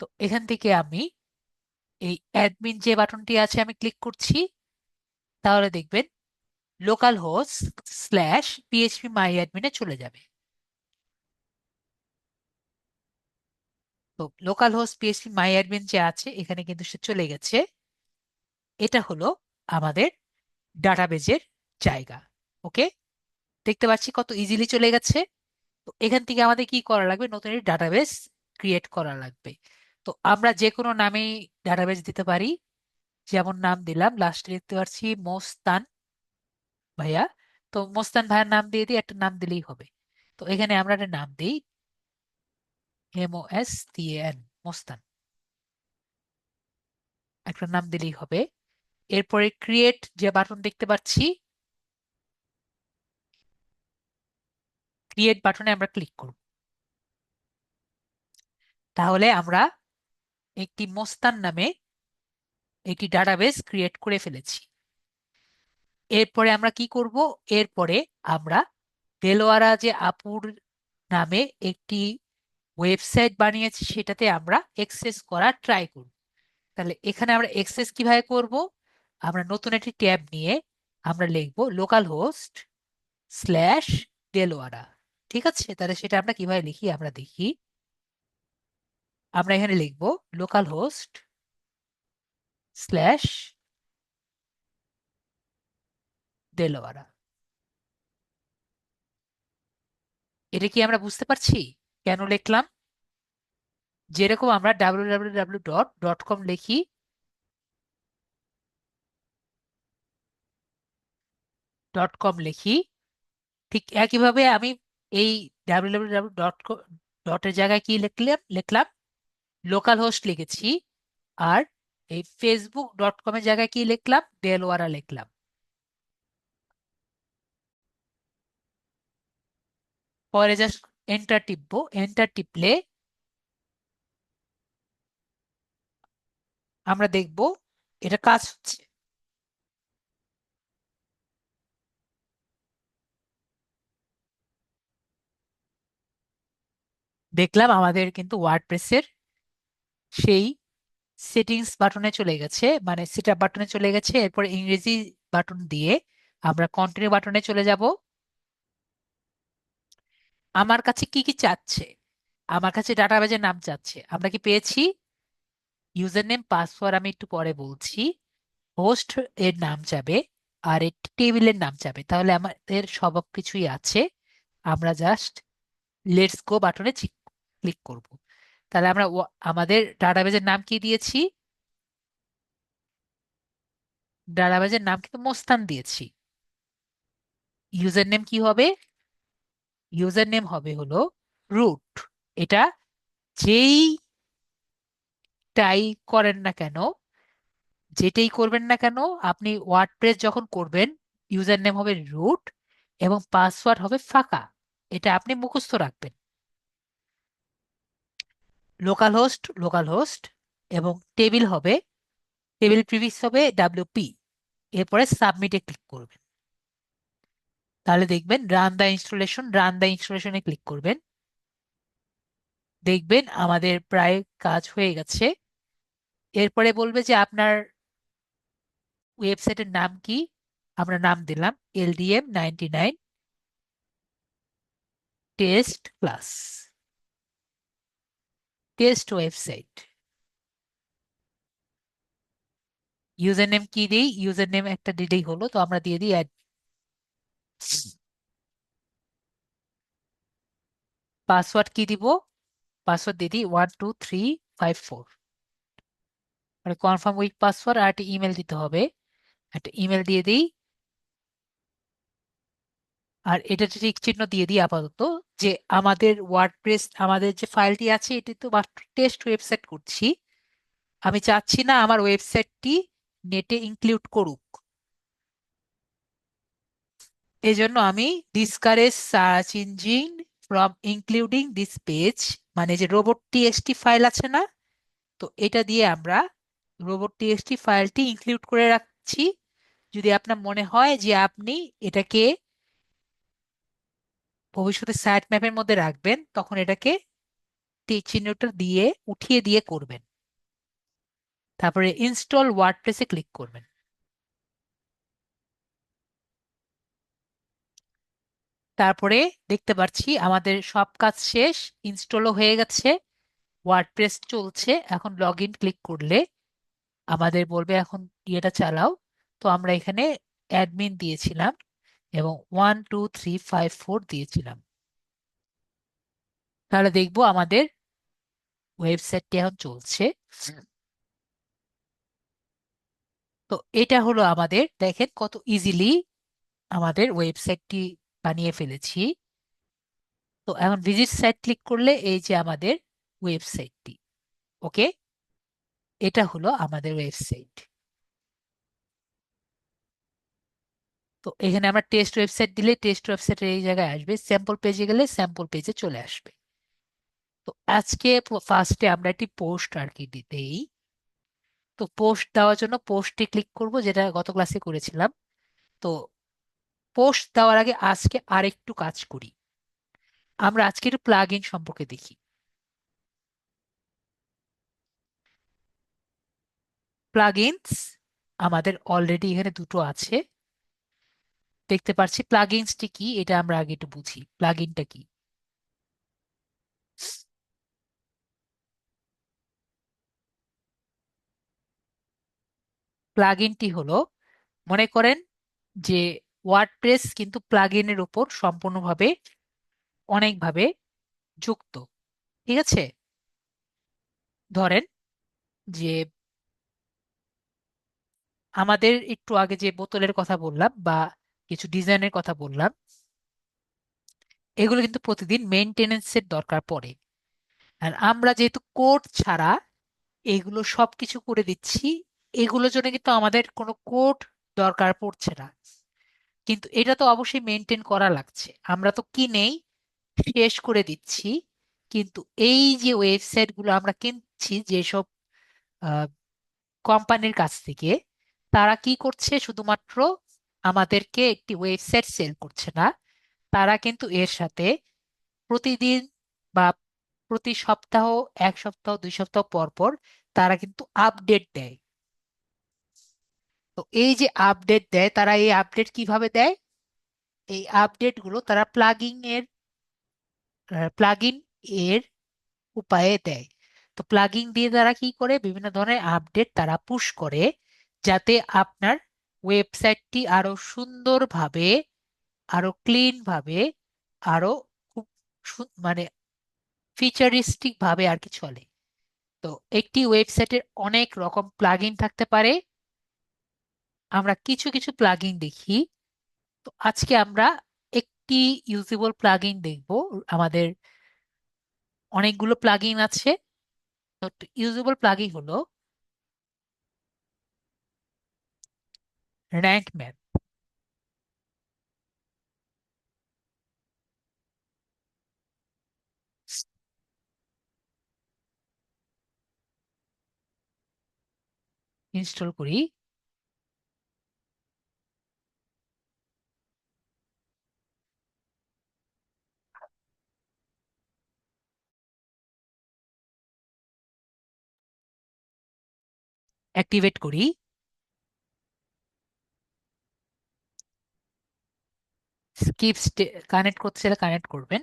তো এখান থেকে আমি এই অ্যাডমিন যে বাটনটি আছে আমি ক্লিক করছি, তাহলে দেখবেন local host slash PHP my অ্যাডমিনে চলে যাবে। তো local host PHP my admin যে আছে এখানে কিন্তু সে চলে গেছে। এটা হলো আমাদের ডাটাবেজের জায়গা। ওকে, দেখতে পাচ্ছি কত ইজিলি চলে গেছে। তো এখান থেকে আমাদের কি করা লাগবে, নতুন একটি ডাটাবেস ক্রিয়েট করা লাগবে। তো আমরা যে কোনো নামেই ডাটাবেস দিতে পারি, যেমন নাম দিলাম, লাস্টে দেখতে পাচ্ছি মোস্তান ভাইয়া। তো মোস্তান ভাইয়ার নাম দিয়ে দিই, একটা নাম দিলেই হবে। তো এখানে আমরা একটা নাম দিই, MOSTAN, মোস্তান, একটা নাম দিলেই হবে। এরপরে ক্রিয়েট যে বাটন দেখতে পাচ্ছি, ক্রিয়েট বাটনে আমরা ক্লিক করব। তাহলে আমরা একটি মোস্তান নামে একটি ডাটাবেস ক্রিয়েট করে ফেলেছি। এরপরে আমরা কি করব, এরপরে আমরা দেলোয়ারা যে আপুর নামে একটি ওয়েবসাইট বানিয়েছি সেটাতে আমরা এক্সেস করার ট্রাই করব। তাহলে এখানে আমরা এক্সেস কিভাবে করব, আমরা নতুন একটি ট্যাব নিয়ে আমরা লিখব লোকাল হোস্ট স্ল্যাশ দেলোয়ারা। ঠিক আছে, তাহলে সেটা আমরা কিভাবে লিখি আমরা দেখি। আমরা এখানে লিখব লোকাল হোস্ট স্ল্যাশ দেলোয়ারা। এটা কি আমরা বুঝতে পারছি কেন লিখলাম? যেরকম আমরা www.com লিখি, লিখি, ঠিক একইভাবে আমি এই www.ডট এর জায়গায় কি লিখলাম, লোকাল হোস্ট লিখেছি। আর এই facebook.com এর জায়গায় কি লিখলাম, দেলোয়ারা লিখলাম। পরে জাস্ট এন্টার টিপবো, এন্টার টিপলে আমরা দেখব এটা কাজ হচ্ছে। দেখলাম আমাদের কিন্তু ওয়ার্ডপ্রেসের সেই সেটিংস বাটনে চলে গেছে, মানে সেটআপ বাটনে চলে গেছে। এরপর ইংরেজি বাটন দিয়ে আমরা কন্টিনিউ বাটনে চলে যাব। আমার কাছে কি কি চাচ্ছে, আমার কাছে ডাটাবেজের নাম চাচ্ছে, আমরা কি পেয়েছি? ইউজার নেম পাসওয়ার্ড আমি একটু পরে বলছি। হোস্ট এর নাম যাবে আর একটি টেবিলের নাম যাবে, তাহলে আমাদের সব কিছুই আছে। আমরা জাস্ট লেটস গো বাটনে ক্লিক করব। তাহলে আমরা আমাদের ডাটাবেজের নাম কি দিয়েছি? ডাটাবেজের নাম কিন্তু মোস্তান দিয়েছি। ইউজার নেম কি হবে? ইউজার নেম হবে হলো রুট। এটা যেইটাই করেন না কেন, যেটাই করবেন না কেন, আপনি ওয়ার্ডপ্রেস যখন করবেন, ইউজার নেম হবে রুট এবং পাসওয়ার্ড হবে ফাঁকা। এটা আপনি মুখস্থ রাখবেন। লোকাল হোস্ট এবং টেবিল হবে, টেবিল প্রিফিক্স হবে WP। এরপরে সাবমিটে ক্লিক করবেন। তাহলে দেখবেন রান দ্য ইনস্টলেশনে ক্লিক করবেন। দেখবেন আমাদের প্রায় কাজ হয়ে গেছে। এরপরে বলবে যে আপনার ওয়েবসাইটের নাম কি। আমরা নাম দিলাম LDM99 test class, test website. User name কি দিই? ইউজার নেম একটা দিলেই হলো, তো আমরা দিয়ে দিই পাসওয়ার্ড কি দিব? পাসওয়ার্ড দিয়ে দিই 12354, মানে কনফার্ম উইথ পাসওয়ার্ড। আর একটা ইমেল দিতে হবে, একটা ইমেল দিয়ে দিই। আর এটা ঠিক চিহ্ন দিয়ে দিই আপাতত, যে আমাদের ওয়ার্ডপ্রেস, আমাদের যে ফাইলটি আছে এটি তো মাত্র টেস্ট ওয়েবসাইট করছি। আমি চাচ্ছি না আমার ওয়েবসাইটটি নেটে ইনক্লুড করুক। এজন্য আমি discourage search engine from including this page, মানে যে রোবট টিএক্সটি ফাইল আছে না, তো এটা দিয়ে আমরা রোবট টিএক্সটি ফাইলটি ইনক্লুড করে রাখছি। যদি আপনার মনে হয় যে আপনি এটাকে ভবিষ্যতে সাইট ম্যাপের মধ্যে রাখবেন, তখন এটাকে তীর চিহ্নটা দিয়ে উঠিয়ে দিয়ে করবেন। তারপরে ইনস্টল ওয়ার্ডপ্রেসে ক্লিক করবেন। তারপরে দেখতে পাচ্ছি আমাদের সব কাজ শেষ, ইনস্টলও হয়ে গেছে, ওয়ার্ডপ্রেস চলছে। এখন লগ ইন ক্লিক করলে আমাদের বলবে এখন ইয়েটা চালাও। তো আমরা এখানে অ্যাডমিন দিয়েছিলাম এবং 12354 দিয়েছিলাম। তাহলে দেখবো আমাদের ওয়েবসাইটটি এখন চলছে। তো এটা হলো আমাদের, দেখেন কত ইজিলি আমাদের ওয়েবসাইটটি বানিয়ে ফেলেছি। তো এখন ভিজিট সাইট ক্লিক করলে এই যে আমাদের ওয়েবসাইটটি। ওকে, এটা হলো আমাদের ওয়েবসাইট। তো এখানে আমরা টেস্ট ওয়েবসাইট দিলে টেস্ট ওয়েবসাইটের এই জায়গায় আসবে, স্যাম্পল পেজে গেলে স্যাম্পল পেজে চলে আসবে। তো আজকে ফার্স্টে আমরা একটি পোস্ট আর কি দিতেই, তো পোস্ট দেওয়ার জন্য পোস্টে ক্লিক করব, যেটা গত ক্লাসে করেছিলাম। তো পোস্ট দেওয়ার আগে আজকে আরেকটু কাজ করি। আমরা আজকে একটু প্লাগ ইন সম্পর্কে দেখি। প্লাগইনস আমাদের অলরেডি এখানে দুটো আছে, দেখতে পাচ্ছি। প্লাগইনসটি কি এটা আমরা আগে একটু বুঝি, প্লাগইনটা কি। প্লাগইনটি হলো, মনে করেন যে ওয়ার্ডপ্রেস কিন্তু প্লাগইনের উপর সম্পূর্ণভাবে অনেকভাবে যুক্ত, ঠিক আছে? ধরেন যে আমাদের একটু আগে যে বোতলের কথা বললাম বা কিছু ডিজাইনের কথা বললাম, এগুলো কিন্তু প্রতিদিন মেইনটেনেন্সের দরকার পড়ে। আর আমরা যেহেতু কোড ছাড়া এগুলো সবকিছু করে দিচ্ছি, এগুলোর জন্য কিন্তু আমাদের কোনো কোড দরকার পড়ছে না। কিন্তু এটা তো অবশ্যই মেনটেন করা লাগছে, আমরা তো কিনেই শেষ করে দিচ্ছি। কিন্তু এই যে ওয়েবসাইট গুলো আমরা কিনছি যেসব কোম্পানির কাছ থেকে, তারা কি করছে? শুধুমাত্র আমাদেরকে একটি ওয়েবসাইট সেল করছে না, তারা কিন্তু এর সাথে প্রতিদিন বা প্রতি সপ্তাহ, 1 সপ্তাহ 2 সপ্তাহ পর পর তারা কিন্তু আপডেট দেয়। তো এই যে আপডেট দেয়, তারা এই আপডেট কিভাবে দেয়? এই আপডেট গুলো তারা প্লাগইন এর উপায়ে দেয়। তো প্লাগইন দিয়ে তারা কি করে? বিভিন্ন ধরনের আপডেট তারা পুশ করে, যাতে আপনার ওয়েবসাইটটি আরো সুন্দরভাবে, আরো ক্লিন ভাবে, আরো খুব মানে ফিচারিস্টিক ভাবে আর কি চলে। তো একটি ওয়েবসাইটের অনেক রকম প্লাগইন থাকতে পারে। আমরা কিছু কিছু প্লাগইন দেখি। তো আজকে আমরা একটি ইউজেবল প্লাগইন দেখব। আমাদের অনেকগুলো প্লাগইন আছে। তো ইউজেবল প্লাগইন হলো র্যাঙ্ক ম্যাথ। ইনস্টল করি। অ্যাক্টিভেট করি। স্কিপ স্টেপ কানেক্ট করতে চাইলে কানেক্ট করবেন।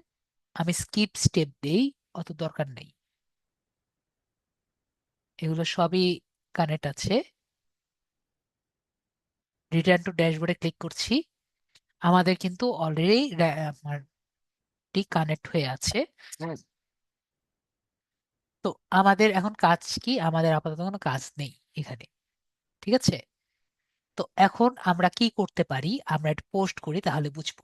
আমি স্কিপ স্টেপ দেই, অত দরকার নেই। এগুলো সবই কানেক্ট আছে। রিটার্ন টু ড্যাশবোর্ডে ক্লিক করছি। আমাদের কিন্তু অলরেডি কানেক্ট হয়ে আছে। তো আমাদের এখন কাজ কি? আমাদের আপাতত কোনো কাজ নেই এখানে। ঠিক আছে। তো এখন আমরা কি করতে পারি? আমরা এটা পোস্ট করি, তাহলে বুঝবো।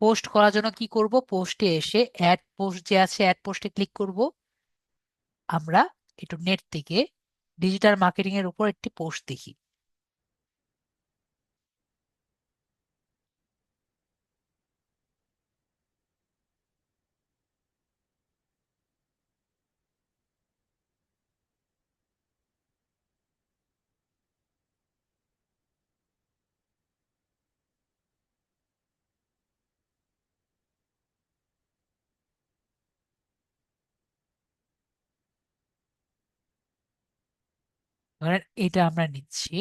পোস্ট করার জন্য কি করব? পোস্টে এসে অ্যাড পোস্ট যে আছে, অ্যাড পোস্টে ক্লিক করব। আমরা একটু নেট থেকে ডিজিটাল মার্কেটিং এর উপর একটি পোস্ট দেখি। ধরেন এটা আমরা নিচ্ছি।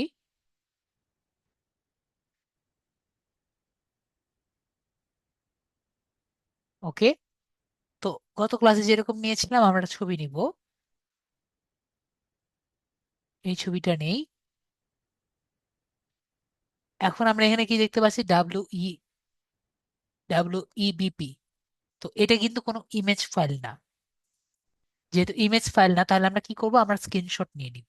ওকে। তো গত ক্লাসে যেরকম নিয়েছিলাম, আমরা একটা ছবি নিব। এই ছবিটা নেই। এখন আমরা এখানে কি দেখতে পাচ্ছি? W E BP. তো এটা কিন্তু কোনো ইমেজ ফাইল না। যেহেতু ইমেজ ফাইল না, তাহলে আমরা কি করব? আমরা স্ক্রিনশট নিয়ে নিব।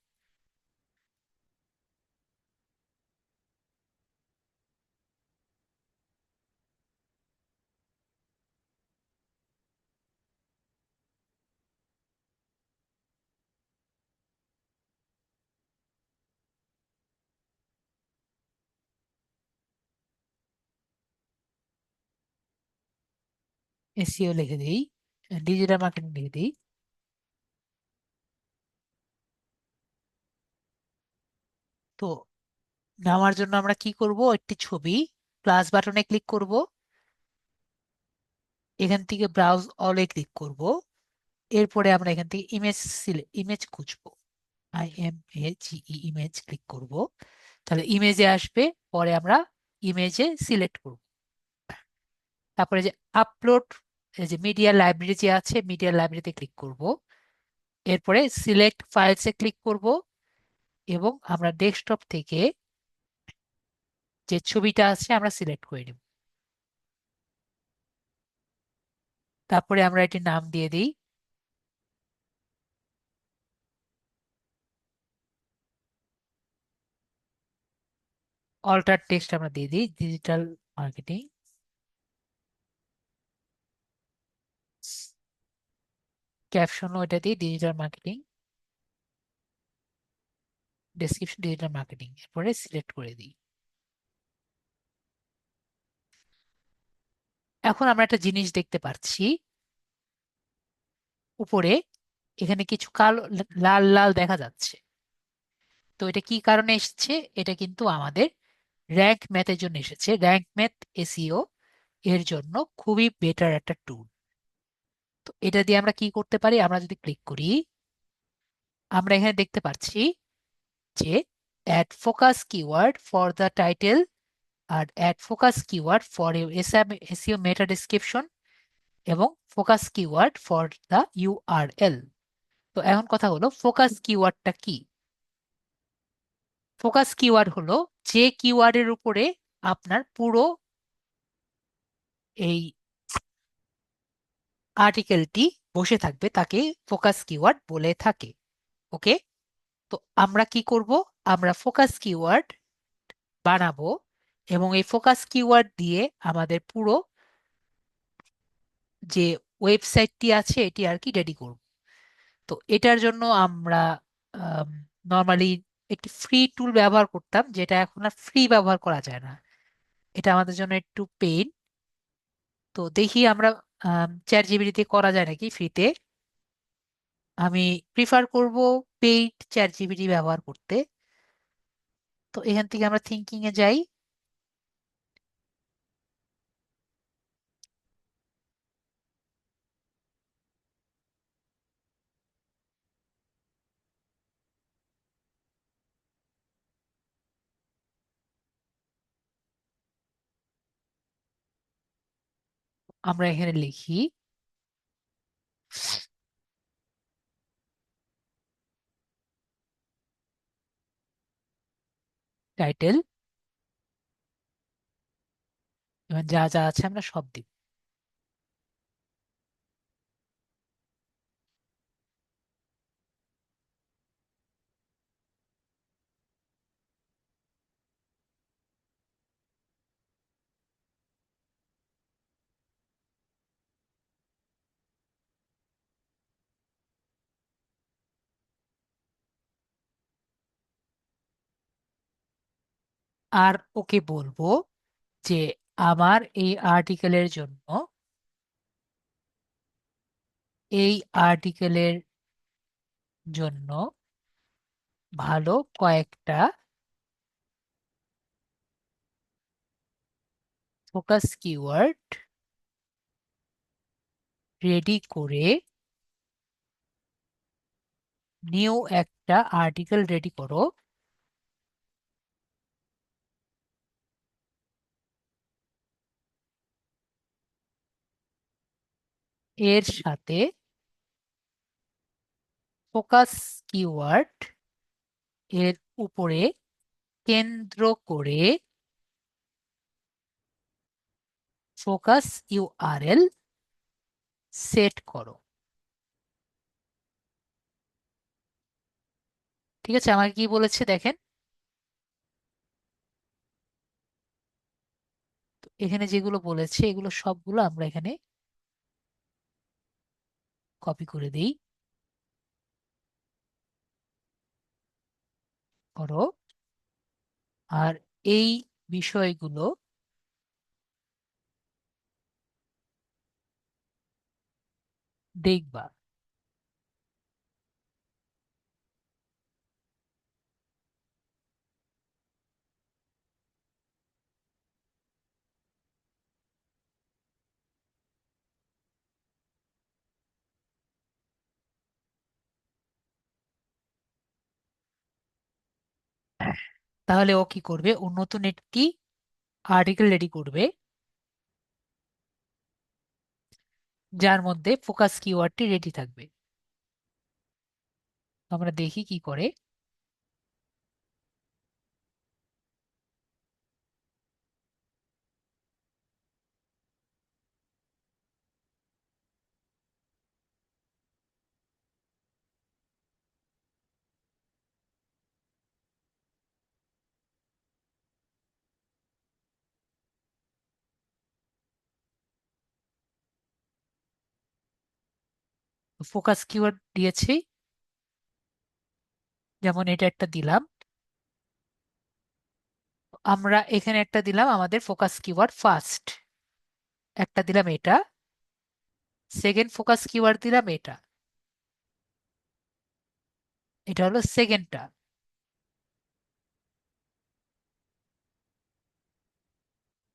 এসইও লিখে দিই, ডিজিটাল মার্কেটিং লিখে দিই। তো নেওয়ার জন্য আমরা কি করব? একটি ছবি, প্লাস বাটনে ক্লিক করব। এখান থেকে ব্রাউজ অলে ক্লিক করব। এরপরে আমরা এখান থেকে ইমেজ খুঁজবো। ইমেজ ক্লিক করব। তাহলে ইমেজে আসবে। পরে আমরা ইমেজে সিলেক্ট করব। তারপরে যে আপলোড, যে মিডিয়া লাইব্রেরি যে আছে, মিডিয়া লাইব্রেরিতে ক্লিক করব। এরপরে সিলেক্ট ফাইলসে ক্লিক করব এবং আমরা ডেস্কটপ থেকে যে ছবিটা আছে আমরা সিলেক্ট করে নেব। তারপরে আমরা এটি নাম দিয়ে দিই। অল্টার টেক্সট আমরা দিয়ে দিই ডিজিটাল মার্কেটিং। ক্যাপশনও এটা দিই digital marketing. Description digital marketing. এরপরে সিলেক্ট করে দিই। এখন আমরা একটা জিনিস দেখতে পাচ্ছি উপরে, এখানে কিছু কালো লাল লাল দেখা যাচ্ছে। তো এটা কি কারণে এসেছে? এটা কিন্তু আমাদের র্যাঙ্ক ম্যাথের জন্য এসেছে। র্যাঙ্ক ম্যাথ এসইও এর জন্য খুবই বেটার একটা টুল। তো এটা দিয়ে আমরা কি করতে পারি? আমরা যদি ক্লিক করি, আমরা এখানে দেখতে পাচ্ছি যে add focus keyword for the title আর add focus keyword for SEO meta description এবং focus keyword for the URL. তো এখন কথা হলো ফোকাস কিওয়ার্ডটা কি? ফোকাস কিওয়ার্ড হলো যে কিওয়ার্ডের উপরে আপনার পুরো এই আর্টিকেলটি বসে থাকবে তাকে ফোকাস কিওয়ার্ড বলে থাকে। ওকে, তো আমরা কি করব? আমরা ফোকাস কিওয়ার্ড বানাবো এবং এই ফোকাস কিওয়ার্ড দিয়ে আমাদের পুরো যে ওয়েবসাইটটি আছে এটি আর কি রেডি করব। তো এটার জন্য আমরা নর্মালি একটি ফ্রি টুল ব্যবহার করতাম, যেটা এখন আর ফ্রি ব্যবহার করা যায় না। এটা আমাদের জন্য একটু পেইন। তো দেখি আমরা চ্যাট জিপিটিতে করা যায় নাকি ফ্রিতে। আমি প্রিফার করব পেইড চ্যাট জিপিটি ব্যবহার করতে। তো এখান থেকে আমরা থিঙ্কিং এ যাই। আমরা এখানে লিখি টাইটেল, এবং যা যা আছে আমরা সব দিব। আর ওকে বলবো যে আমার এই আর্টিকেলের জন্য, এই আর্টিকেলের জন্য ভালো কয়েকটা ফোকাস কিওয়ার্ড রেডি করে নিউ একটা আর্টিকেল রেডি করো। এর সাথে ফোকাস কিওয়ার্ড এর উপরে কেন্দ্র করে ফোকাস ইউআরএল সেট করো। ঠিক আছে, আমাকে কি বলেছে দেখেন। তো এখানে যেগুলো বলেছে এগুলো সবগুলো আমরা এখানে কপি করে দিই। করো। আর এই বিষয়গুলো দেখবা। তাহলে ও কি করবে? ও নতুন একটি আর্টিকেল রেডি করবে যার মধ্যে ফোকাস কিওয়ার্ডটি রেডি থাকবে। আমরা দেখি কি করে। ফোকাস কিওয়ার্ড দিয়েছি, যেমন এটা একটা দিলাম। আমরা এখানে একটা দিলাম আমাদের ফোকাস কিওয়ার্ড ফার্স্ট, একটা দিলাম এটা। সেকেন্ড ফোকাস কিওয়ার্ড দিলাম এটা, এটা হলো সেকেন্ডটা।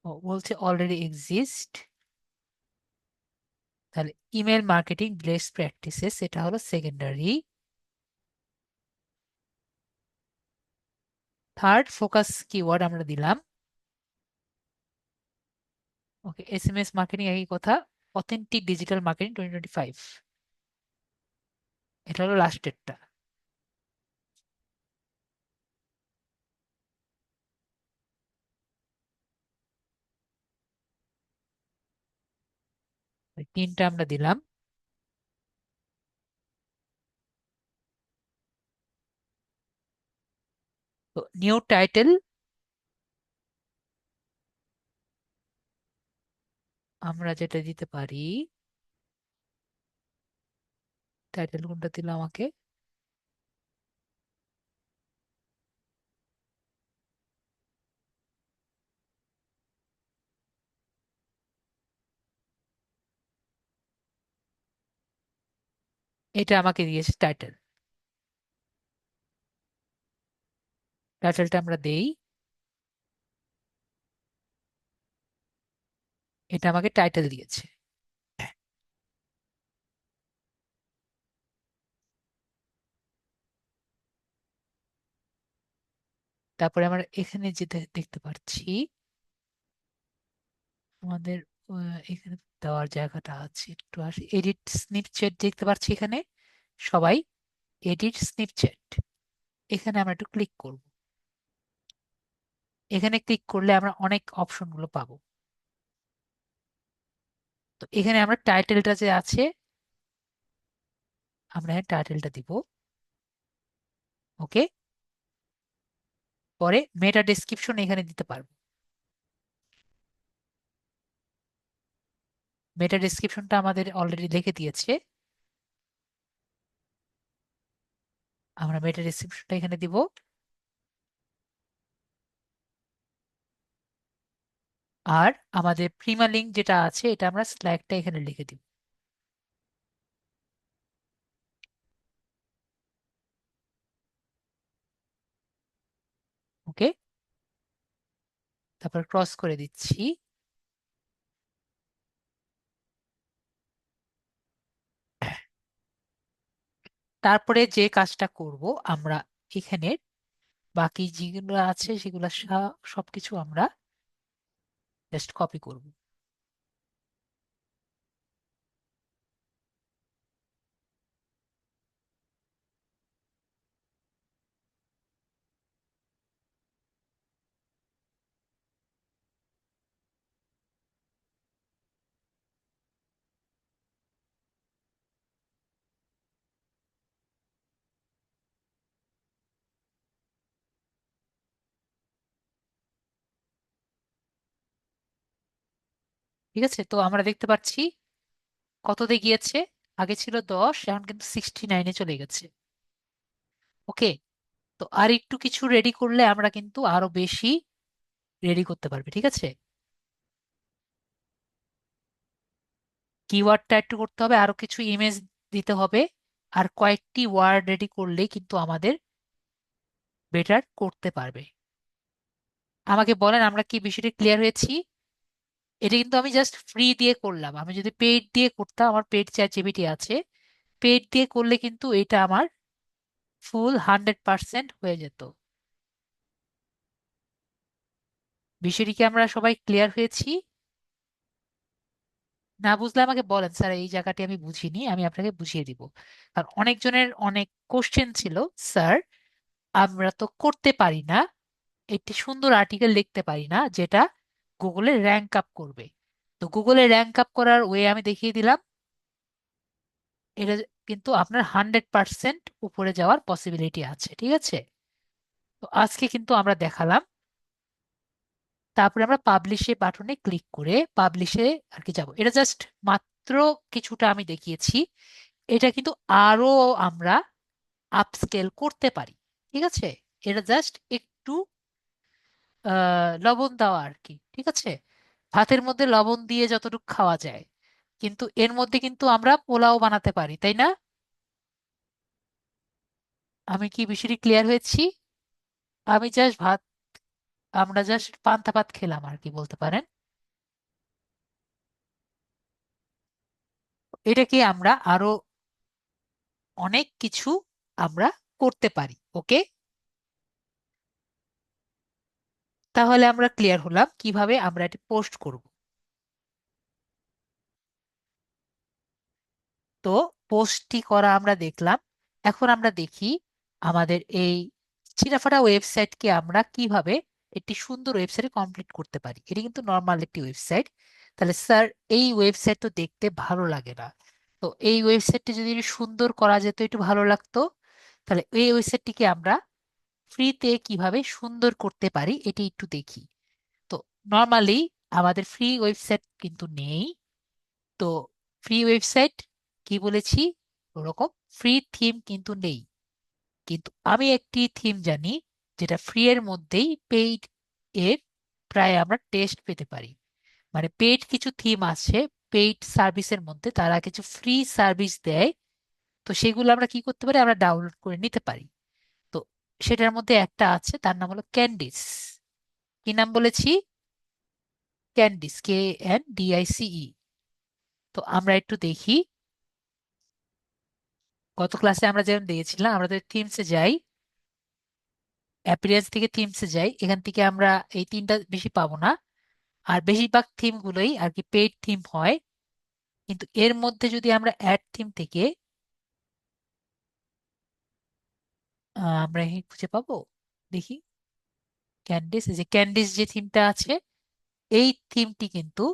ও বলছে অলরেডি এক্সিস্ট, তাহলে ইমেল মার্কেটিং বেস্ট প্র্যাকটিসেস এটা হলো সেকেন্ডারি। থার্ড ফোকাস কিওয়ার্ড আমরা দিলাম, ওকে, এসএমএস মার্কেটিং একই কথা, অথেন্টিক ডিজিটাল মার্কেটিং 2025, এটা হলো লাস্টেরটা। 3টা আমরা দিলাম। তো নিউ টাইটেল আমরা যেটা দিতে পারি, টাইটেল কোনটা দিল আমাকে, এটা আমাকে দিয়েছে টাইটেল। টাইটেলটা আমরা দেই, এটা আমাকে টাইটেল দিয়েছে। তারপরে আমরা এখানে যেটা দেখতে পাচ্ছি, আমাদের এখানে দেওয়ার জায়গাটা আছে, একটু আসি, এডিট স্নিপচ্যাট দেখতে পাচ্ছি এখানে সবাই, এডিট স্নিপচ্যাট, এখানে আমরা একটু ক্লিক করব। এখানে ক্লিক করলে আমরা অনেক অপশনগুলো পাবো। তো এখানে আমরা টাইটেলটা যে আছে, আমরা এখানে টাইটেলটা দিব। ওকে, পরে মেটা ডেসক্রিপশন এখানে দিতে পারবো। মেটা ডেসক্রিপশনটা আমাদের অলরেডি লিখে দিয়েছে, আমরা মেটা ডেসক্রিপশনটা এখানে দিব। আর আমাদের প্রিমা লিঙ্ক যেটা আছে, এটা আমরা স্ল্যাগটা এখানে লিখে দিব। ওকে, তারপর ক্রস করে দিচ্ছি। তারপরে যে কাজটা করব, আমরা এখানে বাকি যেগুলো আছে সেগুলো সবকিছু আমরা জাস্ট কপি করব। ঠিক আছে, তো আমরা দেখতে পাচ্ছি কততে গিয়েছে, আগে ছিল 10, এখন কিন্তু 69-এ চলে গেছে। ওকে, তো আর একটু কিছু রেডি করলে আমরা কিন্তু আরো বেশি রেডি করতে পারবে। ঠিক আছে, কিওয়ার্ডটা একটু করতে হবে, আরো কিছু ইমেজ দিতে হবে, আর কয়েকটি ওয়ার্ড রেডি করলেই কিন্তু আমাদের বেটার করতে পারবে। আমাকে বলেন আমরা কি বিষয়টা ক্লিয়ার হয়েছি? এটা কিন্তু আমি জাস্ট ফ্রি দিয়ে করলাম, আমি যদি পেইড দিয়ে করতাম, আমার পেইড চ্যাট জিপিটি আছে, পেইড দিয়ে করলে কিন্তু এটা আমার ফুল 100% হয়ে যেত। বিষয়টি কি আমরা সবাই ক্লিয়ার হয়েছি? না বুঝলে আমাকে বলেন, স্যার এই জায়গাটি আমি বুঝিনি, আমি আপনাকে বুঝিয়ে দিব। কারণ অনেকজনের অনেক কোশ্চেন ছিল, স্যার আমরা তো করতে পারি না, একটি সুন্দর আর্টিকেল লিখতে পারি না যেটা গুগলে র্যাঙ্ক আপ করবে। তো গুগলে র্যাঙ্ক আপ করার ওয়ে আমি দেখিয়ে দিলাম। এটা কিন্তু আপনার 100% উপরে যাওয়ার পসিবিলিটি আছে। ঠিক আছে, তো আজকে কিন্তু আমরা দেখালাম। তারপরে আমরা পাবলিশে বাটনে ক্লিক করে পাবলিশে আর কি যাব, এটা জাস্ট মাত্র কিছুটা আমি দেখিয়েছি। এটা কিন্তু আরো আমরা আপস্কেল করতে পারি। ঠিক আছে, এটা জাস্ট একটু লবণ দেওয়া আর কি। ঠিক আছে, ভাতের মধ্যে লবণ দিয়ে যতটুকু খাওয়া যায়, কিন্তু এর মধ্যে কিন্তু আমরা পোলাও বানাতে পারি, তাই না? আমি কি বিষয়টি ক্লিয়ার হয়েছি? আমি জাস্ট ভাত, আমরা জাস্ট পান্তা ভাত খেলাম আর কি বলতে পারেন। এটাকে আমরা আরো অনেক কিছু আমরা করতে পারি। ওকে, তাহলে আমরা ক্লিয়ার হলাম কিভাবে আমরা এটি পোস্ট করব। তো পোস্টটি করা আমরা দেখলাম। এখন আমরা দেখি আমাদের এই চিরাফাটা ওয়েবসাইটকে আমরা কিভাবে একটি সুন্দর ওয়েবসাইটে কমপ্লিট করতে পারি। এটি কিন্তু নর্মাল একটি ওয়েবসাইট, তাহলে স্যার এই ওয়েবসাইট তো দেখতে ভালো লাগে না, তো এই ওয়েবসাইটটি যদি একটু সুন্দর করা যেত একটু ভালো লাগতো। তাহলে এই ওয়েবসাইটটিকে আমরা ফ্রিতে কিভাবে সুন্দর করতে পারি এটি একটু দেখি। তো নর্মালি আমাদের ফ্রি ওয়েবসাইট কিন্তু নেই। তো ফ্রি ওয়েবসাইট কি বলেছি, ওরকম ফ্রি থিম কিন্তু নেই। কিন্তু আমি একটি থিম জানি যেটা ফ্রি এর মধ্যেই পেইড এর প্রায় আমরা টেস্ট পেতে পারি। মানে পেইড কিছু থিম আছে, পেইড সার্ভিসের মধ্যে তারা কিছু ফ্রি সার্ভিস দেয়। তো সেগুলো আমরা কি করতে পারি, আমরা ডাউনলোড করে নিতে পারি। তো সেটার মধ্যে একটা আছে, তার নাম হলো ক্যান্ডিস। কি নাম বলেছি? Candice, KNDICE। তো আমরা একটু দেখি, গত ক্লাসে আমরা যেমন দিয়েছিলাম, আমরা যদি থিমসে যাই, অ্যাপিয়ারেন্স থেকে থিমসে যাই, এখান থেকে আমরা এই তিনটা বেশি পাবো না। আর বেশিরভাগ থিম গুলোই আর কি পেইড থিম হয়। কিন্তু এর মধ্যে যদি আমরা অ্যাড থিম থেকে আমরা এই খুঁজে পাবো, দেখি ক্যান্ডিস, এই যে ক্যান্ডিস যে থিমটা আছে, এই থিমটি কিন্তু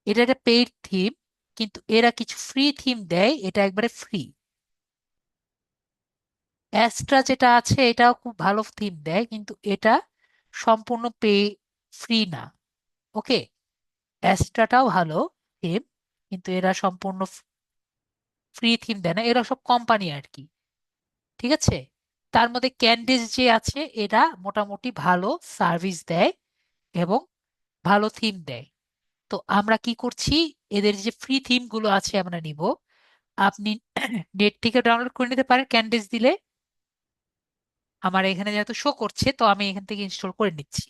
এটা একটা পেইড থিম, কিন্তু এরা কিছু ফ্রি থিম দেয়, এটা একবারে ফ্রি। অ্যাস্ট্রা যেটা আছে এটাও খুব ভালো থিম দেয়, কিন্তু এটা সম্পূর্ণ ফ্রি না। ওকে, অ্যাস্ট্রাটাও ভালো থিম, কিন্তু এরা সম্পূর্ণ ফ্রি থিম দেয় না, এরা সব কোম্পানি আর কি। ঠিক আছে, তার মধ্যে ক্যান্ডিস যে আছে এরা মোটামুটি ভালো সার্ভিস দেয় এবং ভালো থিম দেয়। তো আমরা কি করছি, এদের যে ফ্রি থিম গুলো আছে আমরা নিব। আপনি নেট থেকে ডাউনলোড করে নিতে পারেন ক্যান্ডিস দিলে। আমার এখানে যেহেতু শো করছে, তো আমি এখান থেকে ইনস্টল করে নিচ্ছি।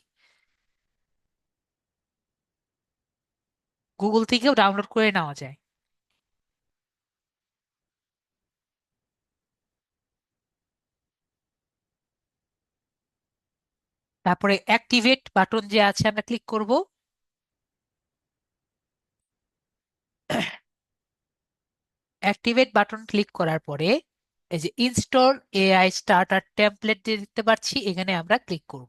গুগল থেকেও ডাউনলোড করে নেওয়া যায়। তারপরে অ্যাক্টিভেট বাটন যে আছে আমরা ক্লিক করব। অ্যাক্টিভেট বাটন ক্লিক করার পরে এই যে ইনস্টল AI স্টার্টার টেমপ্লেট যে দেখতে পাচ্ছি, এখানে আমরা ক্লিক করব।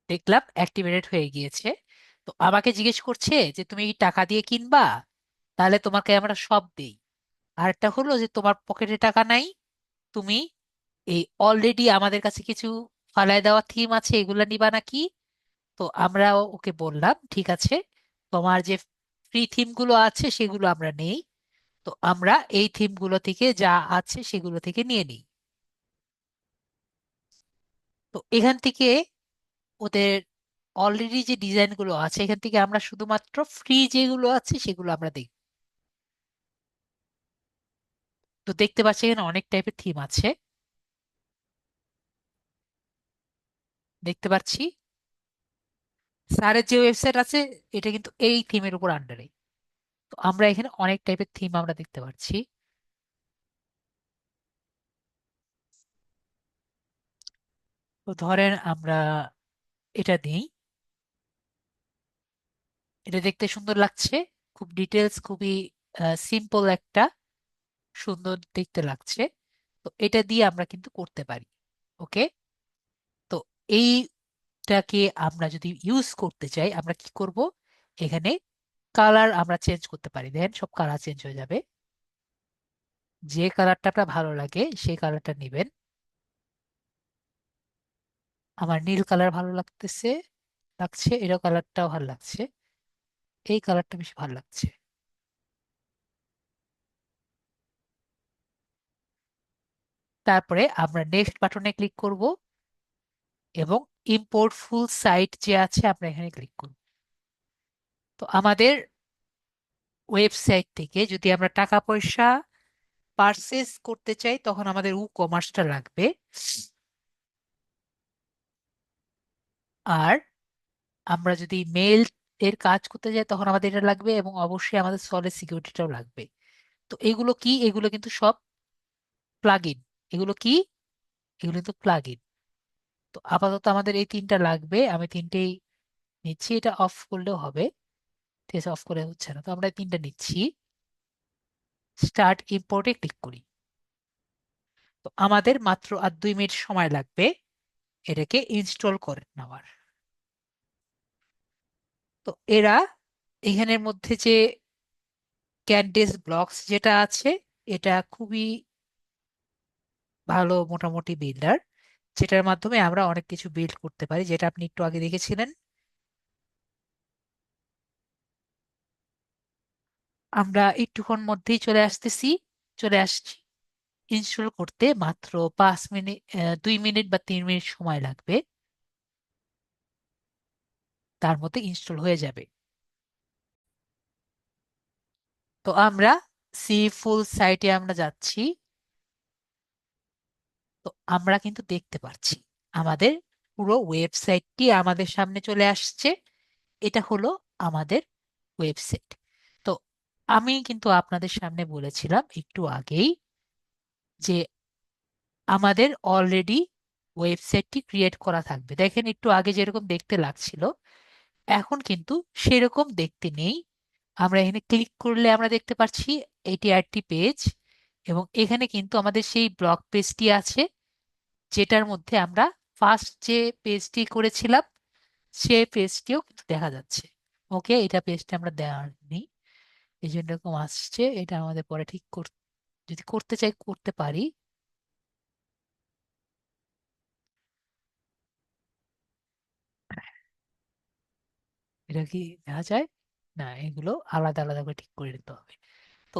দেখলাম অ্যাক্টিভেটেড হয়ে গিয়েছে। তো আমাকে জিজ্ঞেস করছে যে তুমি কি টাকা দিয়ে কিনবা, তাহলে তোমাকে আমরা সব দেই। আর একটা হলো যে তোমার পকেটে টাকা নাই, তুমি এই অলরেডি আমাদের কাছে কিছু ফালায় দেওয়া থিম আছে এগুলা নিবা নাকি। তো আমরা ওকে বললাম ঠিক আছে, তোমার যে ফ্রি থিম গুলো আছে সেগুলো আমরা নেই। তো আমরা এই থিম গুলো থেকে যা আছে সেগুলো থেকে নিয়ে নিই। তো এখান থেকে ওদের অলরেডি যে ডিজাইন গুলো আছে এখান থেকে আমরা শুধুমাত্র ফ্রি যেগুলো আছে সেগুলো আমরা দেখব। তো দেখতে পাচ্ছি এখানে অনেক টাইপের থিম আছে, দেখতে পাচ্ছি স্যারের যে ওয়েবসাইট আছে এটা কিন্তু এই থিমের উপর আন্ডারে। তো আমরা এখানে অনেক টাইপের থিম আমরা দেখতে পাচ্ছি। তো ধরেন আমরা এটা দিই, এটা দেখতে সুন্দর লাগছে, খুব ডিটেলস, খুবই সিম্পল একটা, সুন্দর দেখতে লাগছে। তো এটা দিয়ে আমরা কিন্তু করতে পারি। ওকে, তো এইটাকে আমরা যদি ইউজ করতে চাই আমরা কি করব, এখানে কালার আমরা চেঞ্জ করতে পারি। দেখেন সব কালার চেঞ্জ হয়ে যাবে, যে কালারটা আপনার ভালো লাগে সেই কালারটা নেবেন। আমার নীল কালার ভালো লাগছে, এরও কালারটাও ভালো লাগছে, এই কালারটা বেশি ভালো লাগছে। তারপরে আমরা নেক্সট বাটনে ক্লিক করব এবং ইম্পোর্ট ফুল সাইট যে আছে আমরা এখানে ক্লিক করব। তো আমাদের ওয়েবসাইট থেকে যদি আমরা টাকা পয়সা পারচেস করতে চাই তখন আমাদের কমার্সটা লাগবে। আর আমরা যদি মেল এর কাজ করতে যাই তখন আমাদের এটা লাগবে, এবং অবশ্যই আমাদের সলিড সিকিউরিটিটাও লাগবে। তো এগুলো কি, এগুলো কিন্তু সব প্লাগইন। এগুলো কি, এগুলো কিন্তু প্লাগইন। তো আপাতত আমাদের এই তিনটা লাগবে, আমি তিনটেই নিচ্ছি। এটা অফ করলেও হবে, ঠিক আছে, অফ করে হচ্ছে না, তো আমরা এই তিনটা নিচ্ছি। স্টার্ট ইম্পোর্টে ক্লিক করি। তো আমাদের মাত্র আর 2 মিনিট সময় লাগবে এটাকে ইনস্টল করে নেওয়ার। তো এরা এখানের মধ্যে যে ক্যানডেস ব্লকস যেটা আছে, এটা খুবই ভালো মোটামুটি বিল্ডার, যেটার মাধ্যমে আমরা অনেক কিছু বিল্ড করতে পারি, যেটা আপনি একটু আগে দেখেছিলেন। আমরা একটুক্ষণ মধ্যেই চলে আসছি। ইনস্টল করতে মাত্র 5 মিনিট, 2 মিনিট বা 3 মিনিট সময় লাগবে, তার মধ্যে ইনস্টল হয়ে যাবে। তো আমরা সি ফুল সাইটে আমরা যাচ্ছি। তো আমরা কিন্তু দেখতে পাচ্ছি আমাদের পুরো ওয়েবসাইটটি আমাদের সামনে চলে আসছে। এটা হলো আমাদের ওয়েবসাইট। তো আমি কিন্তু আপনাদের সামনে বলেছিলাম একটু আগেই যে আমাদের অলরেডি ওয়েবসাইটটি ক্রিয়েট করা থাকবে। দেখেন একটু আগে যেরকম দেখতে লাগছিল, এখন কিন্তু সেরকম দেখতে নেই। আমরা এখানে ক্লিক করলে আমরা দেখতে পাচ্ছি এটি একটি পেজ, এবং এখানে কিন্তু আমাদের সেই ব্লগ পেজটি আছে, যেটার মধ্যে আমরা ফার্স্ট যে পেজটি করেছিলাম সেই পেজটিও কিন্তু দেখা যাচ্ছে। ওকে, এটা পেজটা আমরা দেওয়ানি, এই জন্য এরকম আসছে। এটা আমাদের পরে ঠিক যদি করতে চাই করতে পারি। এটা কি দেখা যায়? না, এগুলো আলাদা আলাদা করে ঠিক করে নিতে হবে। তো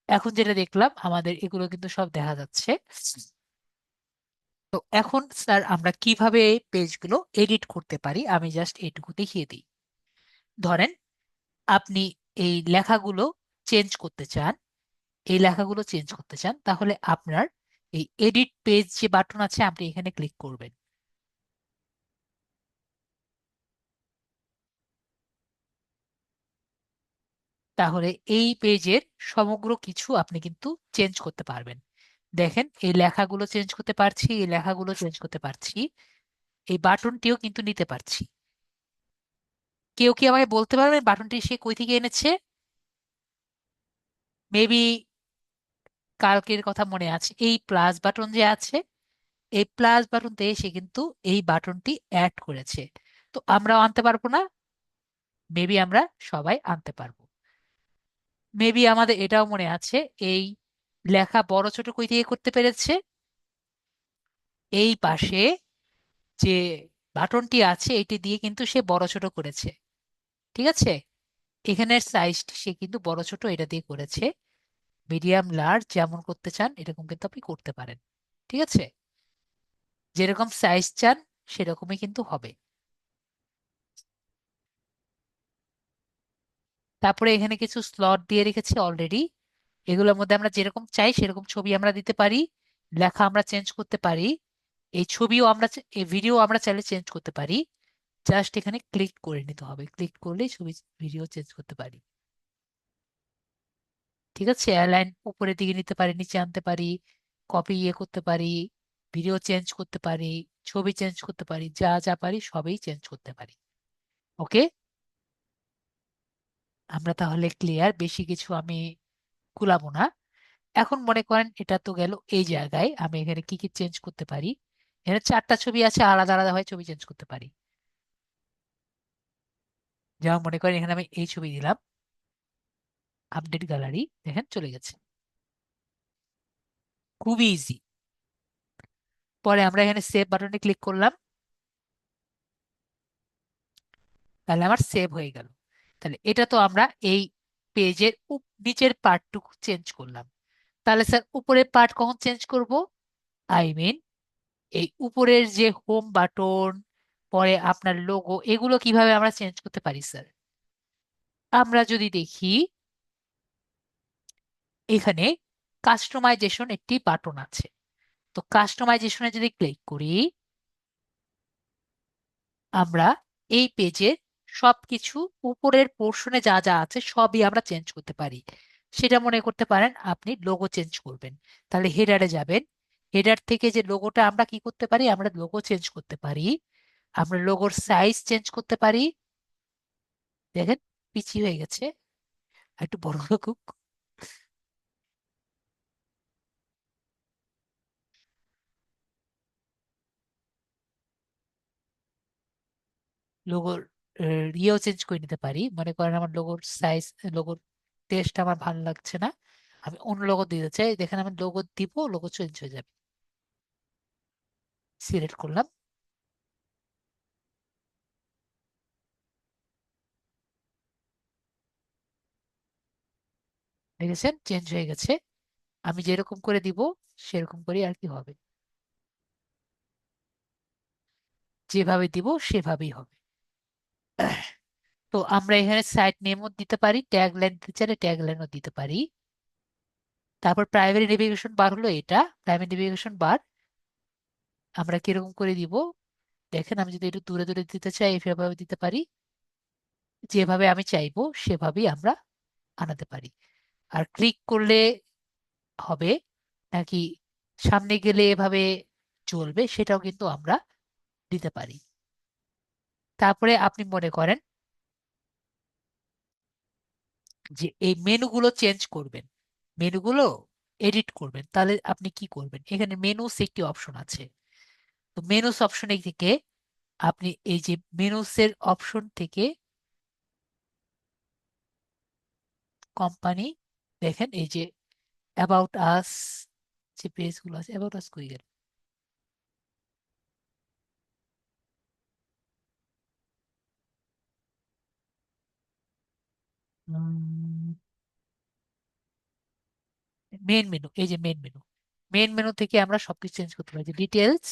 এখন যেটা দেখলাম আমাদের এগুলো কিন্তু সব দেখা যাচ্ছে। তো এখন স্যার আমরা কিভাবে পেজগুলো এডিট করতে পারি আমি জাস্ট এটুকু দেখিয়ে দিই। ধরেন আপনি এই লেখাগুলো চেঞ্জ করতে চান, তাহলে আপনার এই এডিট পেজ যে বাটন আছে আপনি এখানে ক্লিক করবেন। তাহলে এই পেজের সমগ্র কিছু আপনি কিন্তু চেঞ্জ করতে পারবেন। দেখেন এই লেখাগুলো চেঞ্জ করতে পারছি, এই লেখাগুলো চেঞ্জ করতে পারছি, এই বাটনটিও কিন্তু নিতে পারছি। কেউ কি আমাকে বলতে পারবেন বাটনটি সে কই থেকে এনেছে? মেবি কালকের কথা মনে আছে, এই প্লাস বাটন যে আছে, এই প্লাস বাটনতে সে কিন্তু এই বাটনটি অ্যাড করেছে। তো আমরাও আনতে পারবো না? মেবি আমরা সবাই আনতে পারবো। মেবি আমাদের এটাও মনে আছে, এই লেখা বড় ছোট কই থেকে করতে পেরেছে? এই পাশে যে বাটনটি আছে এটি দিয়ে কিন্তু সে বড় ছোট করেছে। ঠিক আছে, এখানের সাইজটি সে কিন্তু বড় ছোট এটা দিয়ে করেছে। মিডিয়াম লার্জ যেমন করতে চান এরকম কিন্তু আপনি করতে পারেন। ঠিক আছে, যেরকম সাইজ চান সেরকমই কিন্তু হবে। তারপরে এখানে কিছু স্লট দিয়ে রেখেছি অলরেডি, এগুলোর মধ্যে আমরা যেরকম চাই সেরকম ছবি আমরা দিতে পারি, লেখা আমরা চেঞ্জ করতে পারি, এই ছবিও আমরা এই ভিডিও আমরা চাইলে চেঞ্জ করতে পারি। জাস্ট এখানে ক্লিক করে নিতে হবে, ক্লিক করলেই ছবি ভিডিও চেঞ্জ করতে পারি। ঠিক আছে, এয়ারলাইন উপরের দিকে নিতে পারি, নিচে আনতে পারি, কপি করতে পারি, ভিডিও চেঞ্জ করতে পারি, ছবি চেঞ্জ করতে পারি, যা যা পারি সবই চেঞ্জ করতে পারি। ওকে, আমরা তাহলে ক্লিয়ার, বেশি কিছু আমি কুলাবো না। এখন মনে করেন এটা তো গেল এই জায়গায়, আমি এখানে কি কি চেঞ্জ করতে পারি। এখানে 4টা ছবি আছে, আলাদা আলাদা ভাবে ছবি চেঞ্জ করতে পারি। যেমন মনে করেন এখানে আমি এই ছবি দিলাম, আপডেট গ্যালারি, দেখেন চলে গেছে, খুবই ইজি। পরে আমরা এখানে সেভ বাটনে ক্লিক করলাম, তাহলে আমার সেভ হয়ে গেল। তাহলে এটা তো আমরা এই পেজের নিচের পার্টটুকু চেঞ্জ করলাম। তাহলে স্যার উপরের পার্ট কখন চেঞ্জ করব? আই মিন এই উপরের যে হোম বাটন, পরে আপনার লোগো, এগুলো কিভাবে আমরা চেঞ্জ করতে পারি স্যার? আমরা যদি দেখি এখানে কাস্টমাইজেশন একটি বাটন আছে। তো কাস্টমাইজেশনে যদি ক্লিক করি, আমরা এই পেজের সবকিছু উপরের পোর্শনে যা যা আছে সবই আমরা চেঞ্জ করতে পারি। সেটা মনে করতে পারেন আপনি লোগো চেঞ্জ করবেন, তাহলে হেডারে যাবেন। হেডার থেকে যে লোগোটা আমরা কি করতে পারি, আমরা লোগো চেঞ্জ করতে পারি, আমরা লোগোর সাইজ চেঞ্জ করতে পারি। দেখেন পিছিয়ে হয়ে গেছে, আর একটু বড় রাখুক। লোগোর ইয়েও চেঞ্জ করে নিতে পারি। মনে করেন আমার লোগোর সাইজ, লোগোর টেস্ট আমার ভালো লাগছে না, আমি অন্য লোগো দিতে চাই, দেখেন আমি লোগো দিব, লোগো চেঞ্জ হয়ে যাবে। সিলেক্ট করলাম, দেখেছেন চেঞ্জ হয়ে গেছে। আমি যেরকম করে দিব সেরকম করে আর কি হবে, যেভাবে দিব সেভাবেই হবে। তো আমরা এখানে সাইট নেমও দিতে পারি, ট্যাগ লাইন দিতে চাইলে ট্যাগ লাইনও দিতে পারি। তারপর প্রাইমারি নেভিগেশন বার হলো এটা, প্রাইমারি নেভিগেশন বার আমরা কিরকম করে দিব, দেখেন আমি যদি একটু দূরে দূরে দিতে চাই এভাবে দিতে পারি, যেভাবে আমি চাইবো সেভাবেই আমরা আনাতে পারি। আর ক্লিক করলে হবে নাকি সামনে গেলে এভাবে চলবে সেটাও কিন্তু আমরা দিতে পারি। তারপরে আপনি মনে করেন যে এই মেনুগুলো চেঞ্জ করবেন, মেনুগুলো এডিট করবেন, তাহলে আপনি কি করবেন, এখানে মেনুস একটি অপশন আছে। তো মেনুস অপশনে থেকে আপনি এই যে মেনুস এর অপশন থেকে কোম্পানি, দেখেন এই যে অ্যাবাউট আস, যে পেজগুলো আছে অ্যাবাউট আস কই গেল, মেন মেনু, এই যে মেন মেনু, মেন মেনু থেকে আমরা সবকিছু চেঞ্জ করতে পারি, ডিটেলস,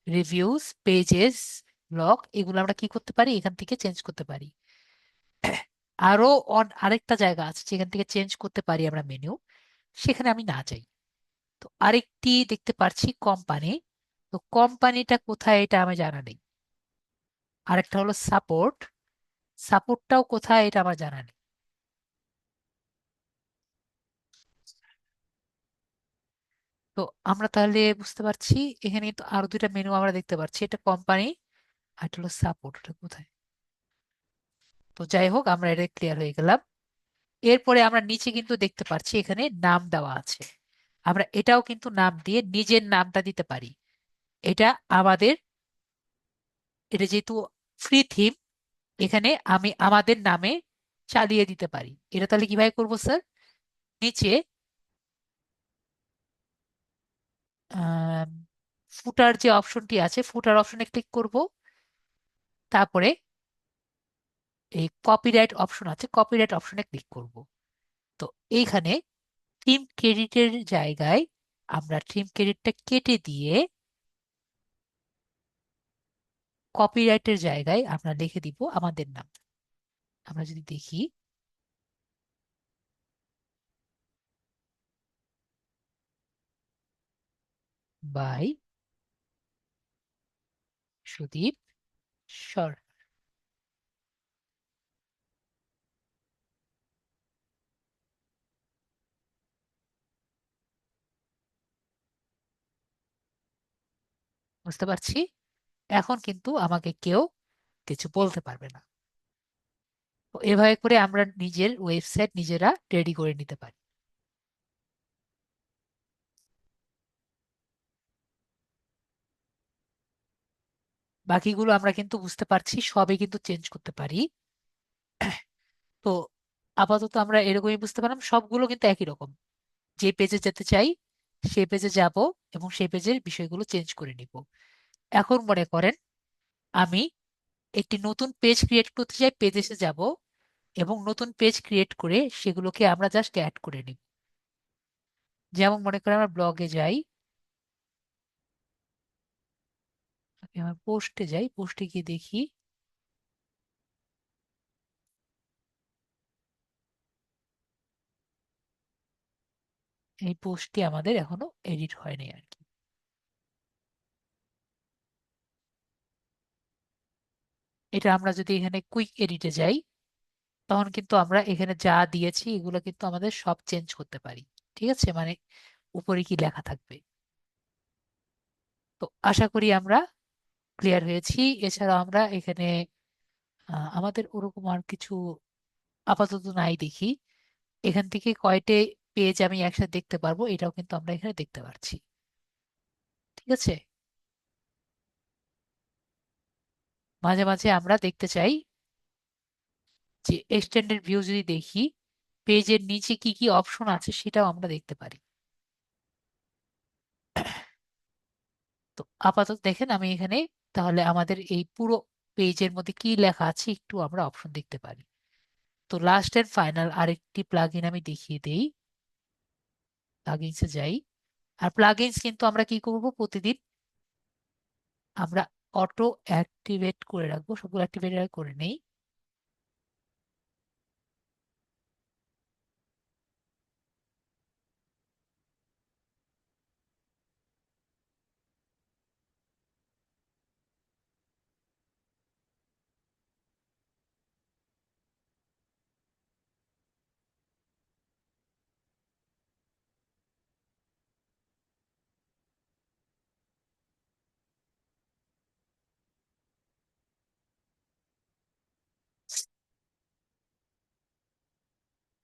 রিভিউজ, পেজেস, ব্লগ, এগুলো আমরা কি করতে পারি এখান থেকে চেঞ্জ করতে পারি। আরো আরেকটা জায়গা আছে যেখান থেকে চেঞ্জ করতে পারি আমরা মেনু, সেখানে আমি না যাই। তো আরেকটি দেখতে পাচ্ছি কোম্পানি, তো কোম্পানিটা কোথায় এটা আমি জানা নেই। আরেকটা হলো সাপোর্ট, সাপোর্টটাও কোথায় এটা আমার জানা নেই। তো আমরা তাহলে বুঝতে পারছি এখানে কিন্তু আরো দুইটা মেনু আমরা দেখতে পাচ্ছি, এটা কোম্পানি আর এটা হলো সাপোর্ট, এটা কোথায়। তো যাই হোক আমরা এটা ক্লিয়ার হয়ে গেলাম। এরপরে আমরা নিচে কিন্তু দেখতে পাচ্ছি এখানে নাম দেওয়া আছে, আমরা এটাও কিন্তু নাম দিয়ে নিজের নামটা দিতে পারি। এটা আমাদের, এটা যেহেতু ফ্রি থিম, এখানে আমি আমাদের নামে চালিয়ে দিতে পারি। এটা তাহলে কিভাবে করব স্যার, নিচে ফুটার যে অপশনটি আছে ফুটার অপশনে ক্লিক করব, তারপরে এই কপিরাইট অপশন আছে, কপিরাইট অপশনে ক্লিক করব। তো এইখানে থিম ক্রেডিটের জায়গায় আমরা থিম ক্রেডিটটা কেটে দিয়ে কপিরাইটের জায়গায় আমরা লিখে দিব আমাদের নাম। আমরা যদি দেখি, বাই সুদীপ সর, বুঝতে পারছি। এখন কিন্তু আমাকে কেউ কিছু বলতে পারবে না। তো এভাবে করে আমরা নিজের ওয়েবসাইট নিজেরা রেডি করে নিতে পারি। বাকিগুলো আমরা কিন্তু বুঝতে পারছি সবই কিন্তু চেঞ্জ করতে পারি। তো আপাতত আমরা এরকমই বুঝতে পারলাম, সবগুলো কিন্তু একই রকম, যে পেজে যেতে চাই সেই পেজে যাব এবং সেই পেজের বিষয়গুলো চেঞ্জ করে নিব। এখন মনে করেন আমি একটি নতুন পেজ ক্রিয়েট করতে চাই, পেজে এসে যাব এবং নতুন পেজ ক্রিয়েট করে সেগুলোকে আমরা জাস্ট অ্যাড করে নিব। যেমন মনে করেন আমরা ব্লগে যাই, আমি আমার পোস্টে যাই, পোস্টে গিয়ে দেখি এই পোস্টটি আমাদের এখনো এডিট হয়নি আর কি। এটা আমরা যদি এখানে কুইক এডিটে যাই তখন কিন্তু আমরা এখানে যা দিয়েছি এগুলো কিন্তু আমাদের সব চেঞ্জ করতে পারি। ঠিক আছে, মানে উপরে কি লেখা থাকবে। তো আশা করি আমরা ক্লিয়ার হয়েছি। এছাড়াও আমরা এখানে আমাদের ওরকম আর কিছু আপাতত নাই দেখি। এখান থেকে কয়টে পেজ আমি একসাথে দেখতে পারবো এটাও কিন্তু আমরা এখানে দেখতে পাচ্ছি। ঠিক আছে, মাঝে মাঝে আমরা দেখতে চাই যে এক্সটেন্ডেড ভিউ যদি দেখি, পেজের নিচে কি কি অপশন আছে সেটাও আমরা দেখতে পারি। তো আপাতত দেখেন আমি এখানে, তাহলে আমাদের এই পুরো পেজের মধ্যে কি লেখা আছে একটু আমরা অপশন দেখতে পারি। তো লাস্ট এন্ড ফাইনাল আরেকটি প্লাগইন আমি দেখিয়ে দেই। প্লাগইনসে যাই। আর প্লাগইনস কিন্তু আমরা কি করব, প্রতিদিন আমরা অটো অ্যাক্টিভেট করে রাখবো, সবগুলো অ্যাক্টিভেট করে নেই।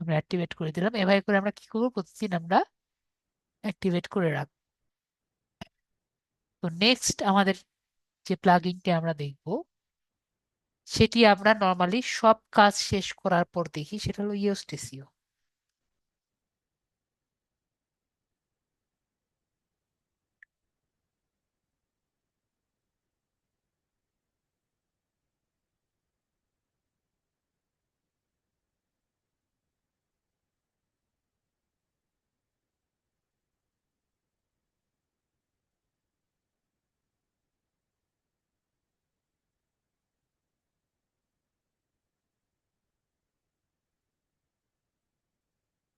আমরা অ্যাক্টিভেট করে দিলাম। এভাবে করে আমরা কি করবো, প্রতিদিন আমরা অ্যাক্টিভেট করে রাখবো। তো নেক্সট আমাদের যে প্লাগইনটা আমরা দেখব, সেটি আমরা নর্মালি সব কাজ শেষ করার পর দেখি, সেটা হলো ইউস্টেসিও।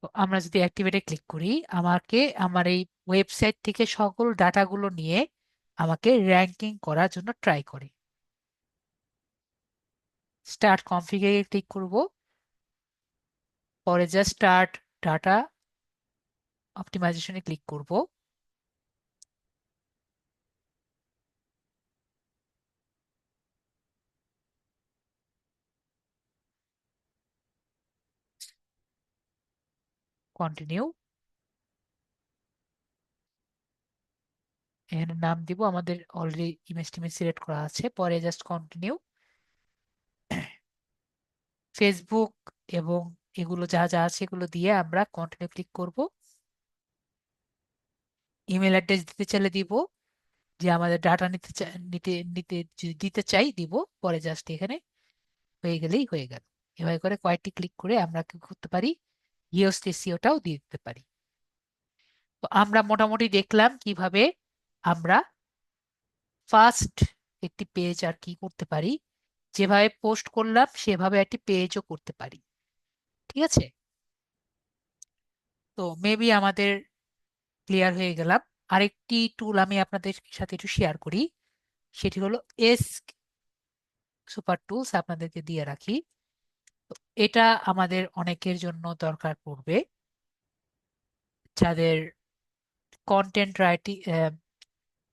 তো আমরা যদি অ্যাক্টিভেটে ক্লিক করি, আমাকে আমার এই ওয়েবসাইট থেকে সকল ডাটাগুলো নিয়ে আমাকে র্যাঙ্কিং করার জন্য ট্রাই করে। স্টার্ট কনফিগারে ক্লিক করব, পরে জাস্ট স্টার্ট ডাটা অপটিমাইজেশনে ক্লিক করব। কন্টিনিউ। এখানে নাম দিব, আমাদের অলরেডি ইমেজ টিমেজ সিলেক্ট করা আছে, পরে জাস্ট কন্টিনিউ। ফেসবুক এবং এগুলো যা যা আছে এগুলো দিয়ে আমরা কন্টিনিউ ক্লিক করব। ইমেল অ্যাড্রেস দিতে চাইলে দিব, যে আমাদের ডাটা নিতে নিতে যদি দিতে চাই দিব, পরে জাস্ট এখানে হয়ে গেলেই হয়ে গেল। এভাবে করে কয়েকটি ক্লিক করে আমরা কি করতে পারি, ইওসিওটাও দিয়ে দিতে পারি। তো আমরা মোটামুটি দেখলাম কিভাবে আমরা ফার্স্ট একটি পেজ আর কি করতে পারি, যেভাবে পোস্ট করলাম সেভাবে একটি পেজও করতে পারি। ঠিক আছে, তো মেবি আমাদের ক্লিয়ার হয়ে গেলাম। আরেকটি টুল আমি আপনাদের সাথে একটু শেয়ার করি, সেটি হলো এস সুপার টুলস, আপনাদেরকে দিয়ে রাখি। তো এটা আমাদের অনেকের জন্য দরকার পড়বে, যাদের কন্টেন্ট রাইটিং,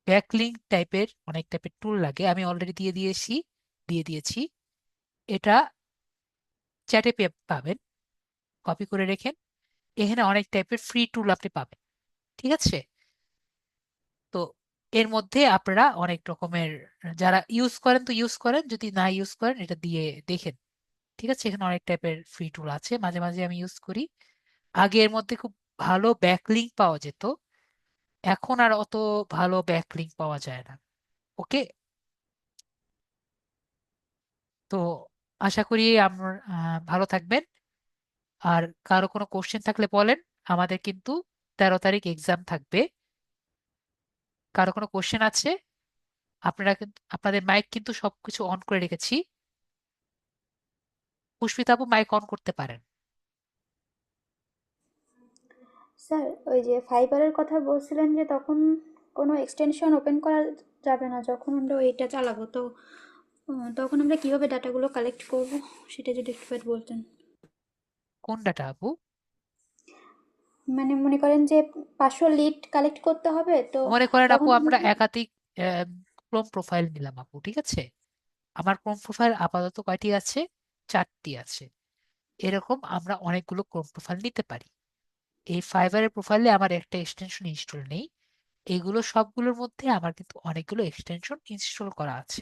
ব্যাকলিঙ্ক টাইপের অনেক টাইপের টুল লাগে। আমি অলরেডি দিয়ে দিয়েছি। এটা চ্যাটে পাবেন, কপি করে রেখেন। এখানে অনেক টাইপের ফ্রি টুল আপনি পাবেন। ঠিক আছে, তো এর মধ্যে আপনারা অনেক রকমের, যারা ইউজ করেন তো ইউজ করেন, যদি না ইউজ করেন এটা দিয়ে দেখেন। ঠিক আছে, এখানে অনেক টাইপের ফ্রি টুল আছে, মাঝে মাঝে আমি ইউজ করি। আগে এর মধ্যে খুব ভালো ব্যাকলিঙ্ক পাওয়া যেত, এখন আর অত ভালো ব্যাকলিঙ্ক পাওয়া যায় না। ওকে, তো আশা করি আপনার ভালো থাকবেন। আর কারো কোনো কোশ্চেন থাকলে বলেন। আমাদের কিন্তু 13 তারিখ এক্সাম থাকবে। কারো কোনো কোশ্চেন আছে? আপনারা কিন্তু, আপনাদের মাইক কিন্তু সবকিছু অন করে রেখেছি। পুষ্পিতা আপু মাইক অন করতে পারেন। স্যার, ওই যে ফাইবারের কথা বলছিলেন যে তখন কোনো এক্সটেনশন ওপেন করা যাবে না যখন আমরা ওইটা চালাবো, তো তখন আমরা কিভাবে ডাটাগুলো কালেক্ট করব সেটা যদি একটু বলতেন। কোন ডাটা আপু? মানে মনে করেন যে 500 লিড কালেক্ট করতে হবে, তো মনে করেন আপু তখন আমরা আমরা একাধিক ক্রোম প্রোফাইল নিলাম আপু, ঠিক আছে। আমার ক্রোম প্রোফাইল আপাতত কয়টি আছে? 4টি আছে। এরকম আমরা অনেকগুলো ক্রোম প্রোফাইল নিতে পারি। এই ফাইবারের প্রোফাইলে আমার একটা এক্সটেনশন ইনস্টল নেই, এগুলো সবগুলোর মধ্যে আমার কিন্তু অনেকগুলো এক্সটেনশন ইনস্টল করা আছে।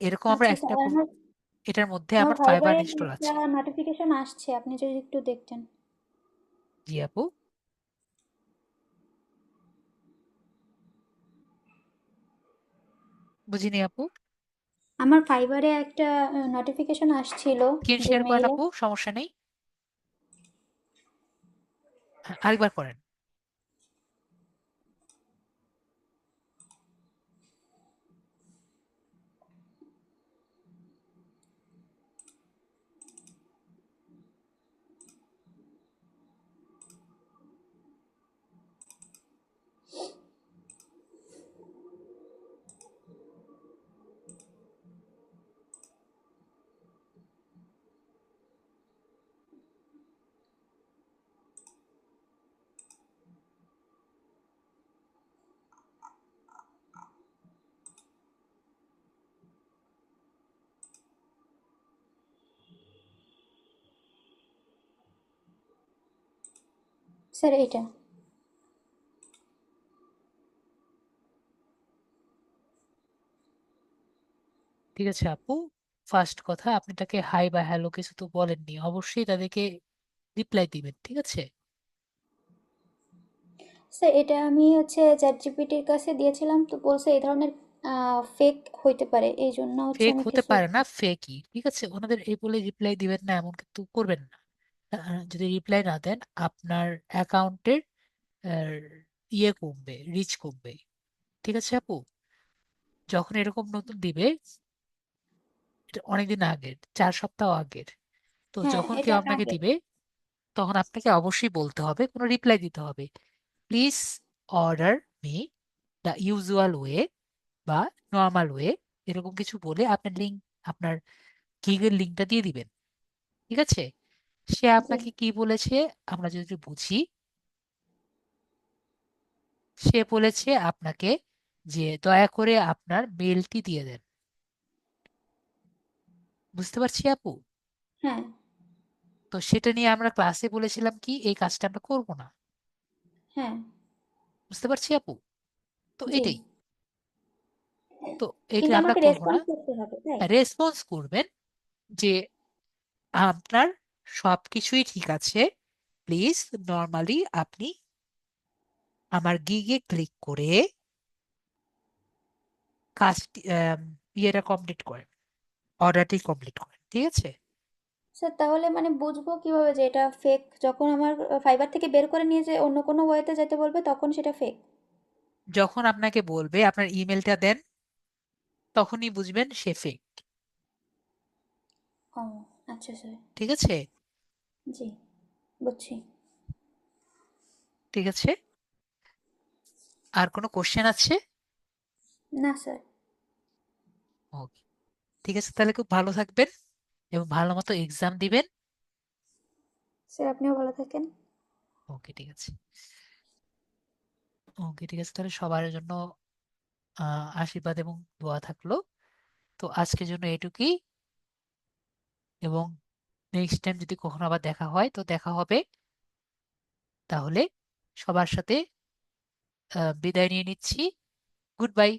এরকম আমরা আচ্ছা একটা স্যার, আমার এটার মধ্যে আমার আমার ফাইবার ভাইবারে ইনস্টল একটা আছে। নোটিফিকেশন আসছে, আপনি যদি একটু দেখতেন। জি আপু, বুঝিনি আপু। আমার ফাইবারে একটা নোটিফিকেশন আসছিল স্ক্রিন যে শেয়ার করেন মেইলে। আপু, সমস্যা নেই। হ্যাঁ, আরেকবার করেন। স্যার এইটা। ঠিক আছে আপু, ফার্স্ট কথা, আপনি তাকে হাই বা হ্যালো কিছু তো বলেননি, অবশ্যই তাদেরকে রিপ্লাই দিবেন, ঠিক আছে? স্যার এটা আমি হচ্ছে চ্যাট জিপিটির কাছে দিয়েছিলাম, তো বলছে এই ধরনের ফেক হইতে পারে, এই জন্য হচ্ছে ফেক আমি হতে কিছু। পারে না, ফেকই, ঠিক আছে? ওনাদের এই বলে রিপ্লাই দিবেন না এমন কিন্তু করবেন না। যদি রিপ্লাই না দেন, আপনার অ্যাকাউন্টের ইয়ে কমবে, রিচ কমবে, ঠিক আছে আপু? যখন এরকম নতুন দিবে, এটা অনেকদিন আগের, 4 সপ্তাহ আগের, তো হ্যাঁ, যখন কেউ এটা আপনাকে আগে। দিবে, তখন আপনাকে অবশ্যই বলতে হবে, কোনো রিপ্লাই দিতে হবে, please order me the usual way বা নর্মাল ওয়ে, এরকম কিছু বলে আপনার লিঙ্ক, আপনার গিগের লিঙ্কটা দিয়ে দিবেন, ঠিক আছে? সে জি। আপনাকে কি বলেছে আমরা যদি বুঝি, সে বলেছে আপনাকে যে দয়া করে আপনার মেলটি দিয়ে দেন। বুঝতে পারছি আপু? হ্যাঁ। তো সেটা নিয়ে আমরা ক্লাসে বলেছিলাম কি এই কাজটা আমরা করব না। হ্যাঁ। বুঝতে পারছি আপু? তো জি। এটাই, তো এটা কিন্তু আমরা আমাকে করব না। রেসপন্স করতে হবে, তাই? রেসপন্স করবেন যে আপনার সবকিছুই ঠিক আছে, প্লিজ নর্মালি আপনি আমার গিগে ক্লিক করে কাজটি ইয়েটা কমপ্লিট করেন, অর্ডারটি কমপ্লিট করেন, ঠিক আছে? স্যার তাহলে মানে বুঝবো কিভাবে যে এটা ফেক? যখন আমার ফাইবার থেকে বের করে নিয়ে যে অন্য কোনো ওয়েতে যেতে বলবে তখন সেটা ফেক? যখন আপনাকে বলবে আপনার ইমেলটা দেন, তখনই বুঝবেন সে ফেক, ও, আচ্ছা স্যার। ঠিক আছে? জি, বুঝছি। ঠিক আছে, আর কোনো কোশ্চেন আছে? না স্যার। ওকে, ঠিক আছে, তাহলে খুব ভালো থাকবেন এবং ভালো মতো এক্সাম দিবেন। স্যার আপনিও ভালো থাকেন। ওকে ঠিক আছে। ওকে ঠিক আছে, তাহলে সবার জন্য আশীর্বাদ এবং দোয়া থাকলো। তো আজকের জন্য এটুকুই, এবং নেক্সট টাইম যদি কখনো আবার দেখা হয় তো দেখা হবে। তাহলে সবার সাথে বিদায় নিয়ে নিচ্ছি। Good bye.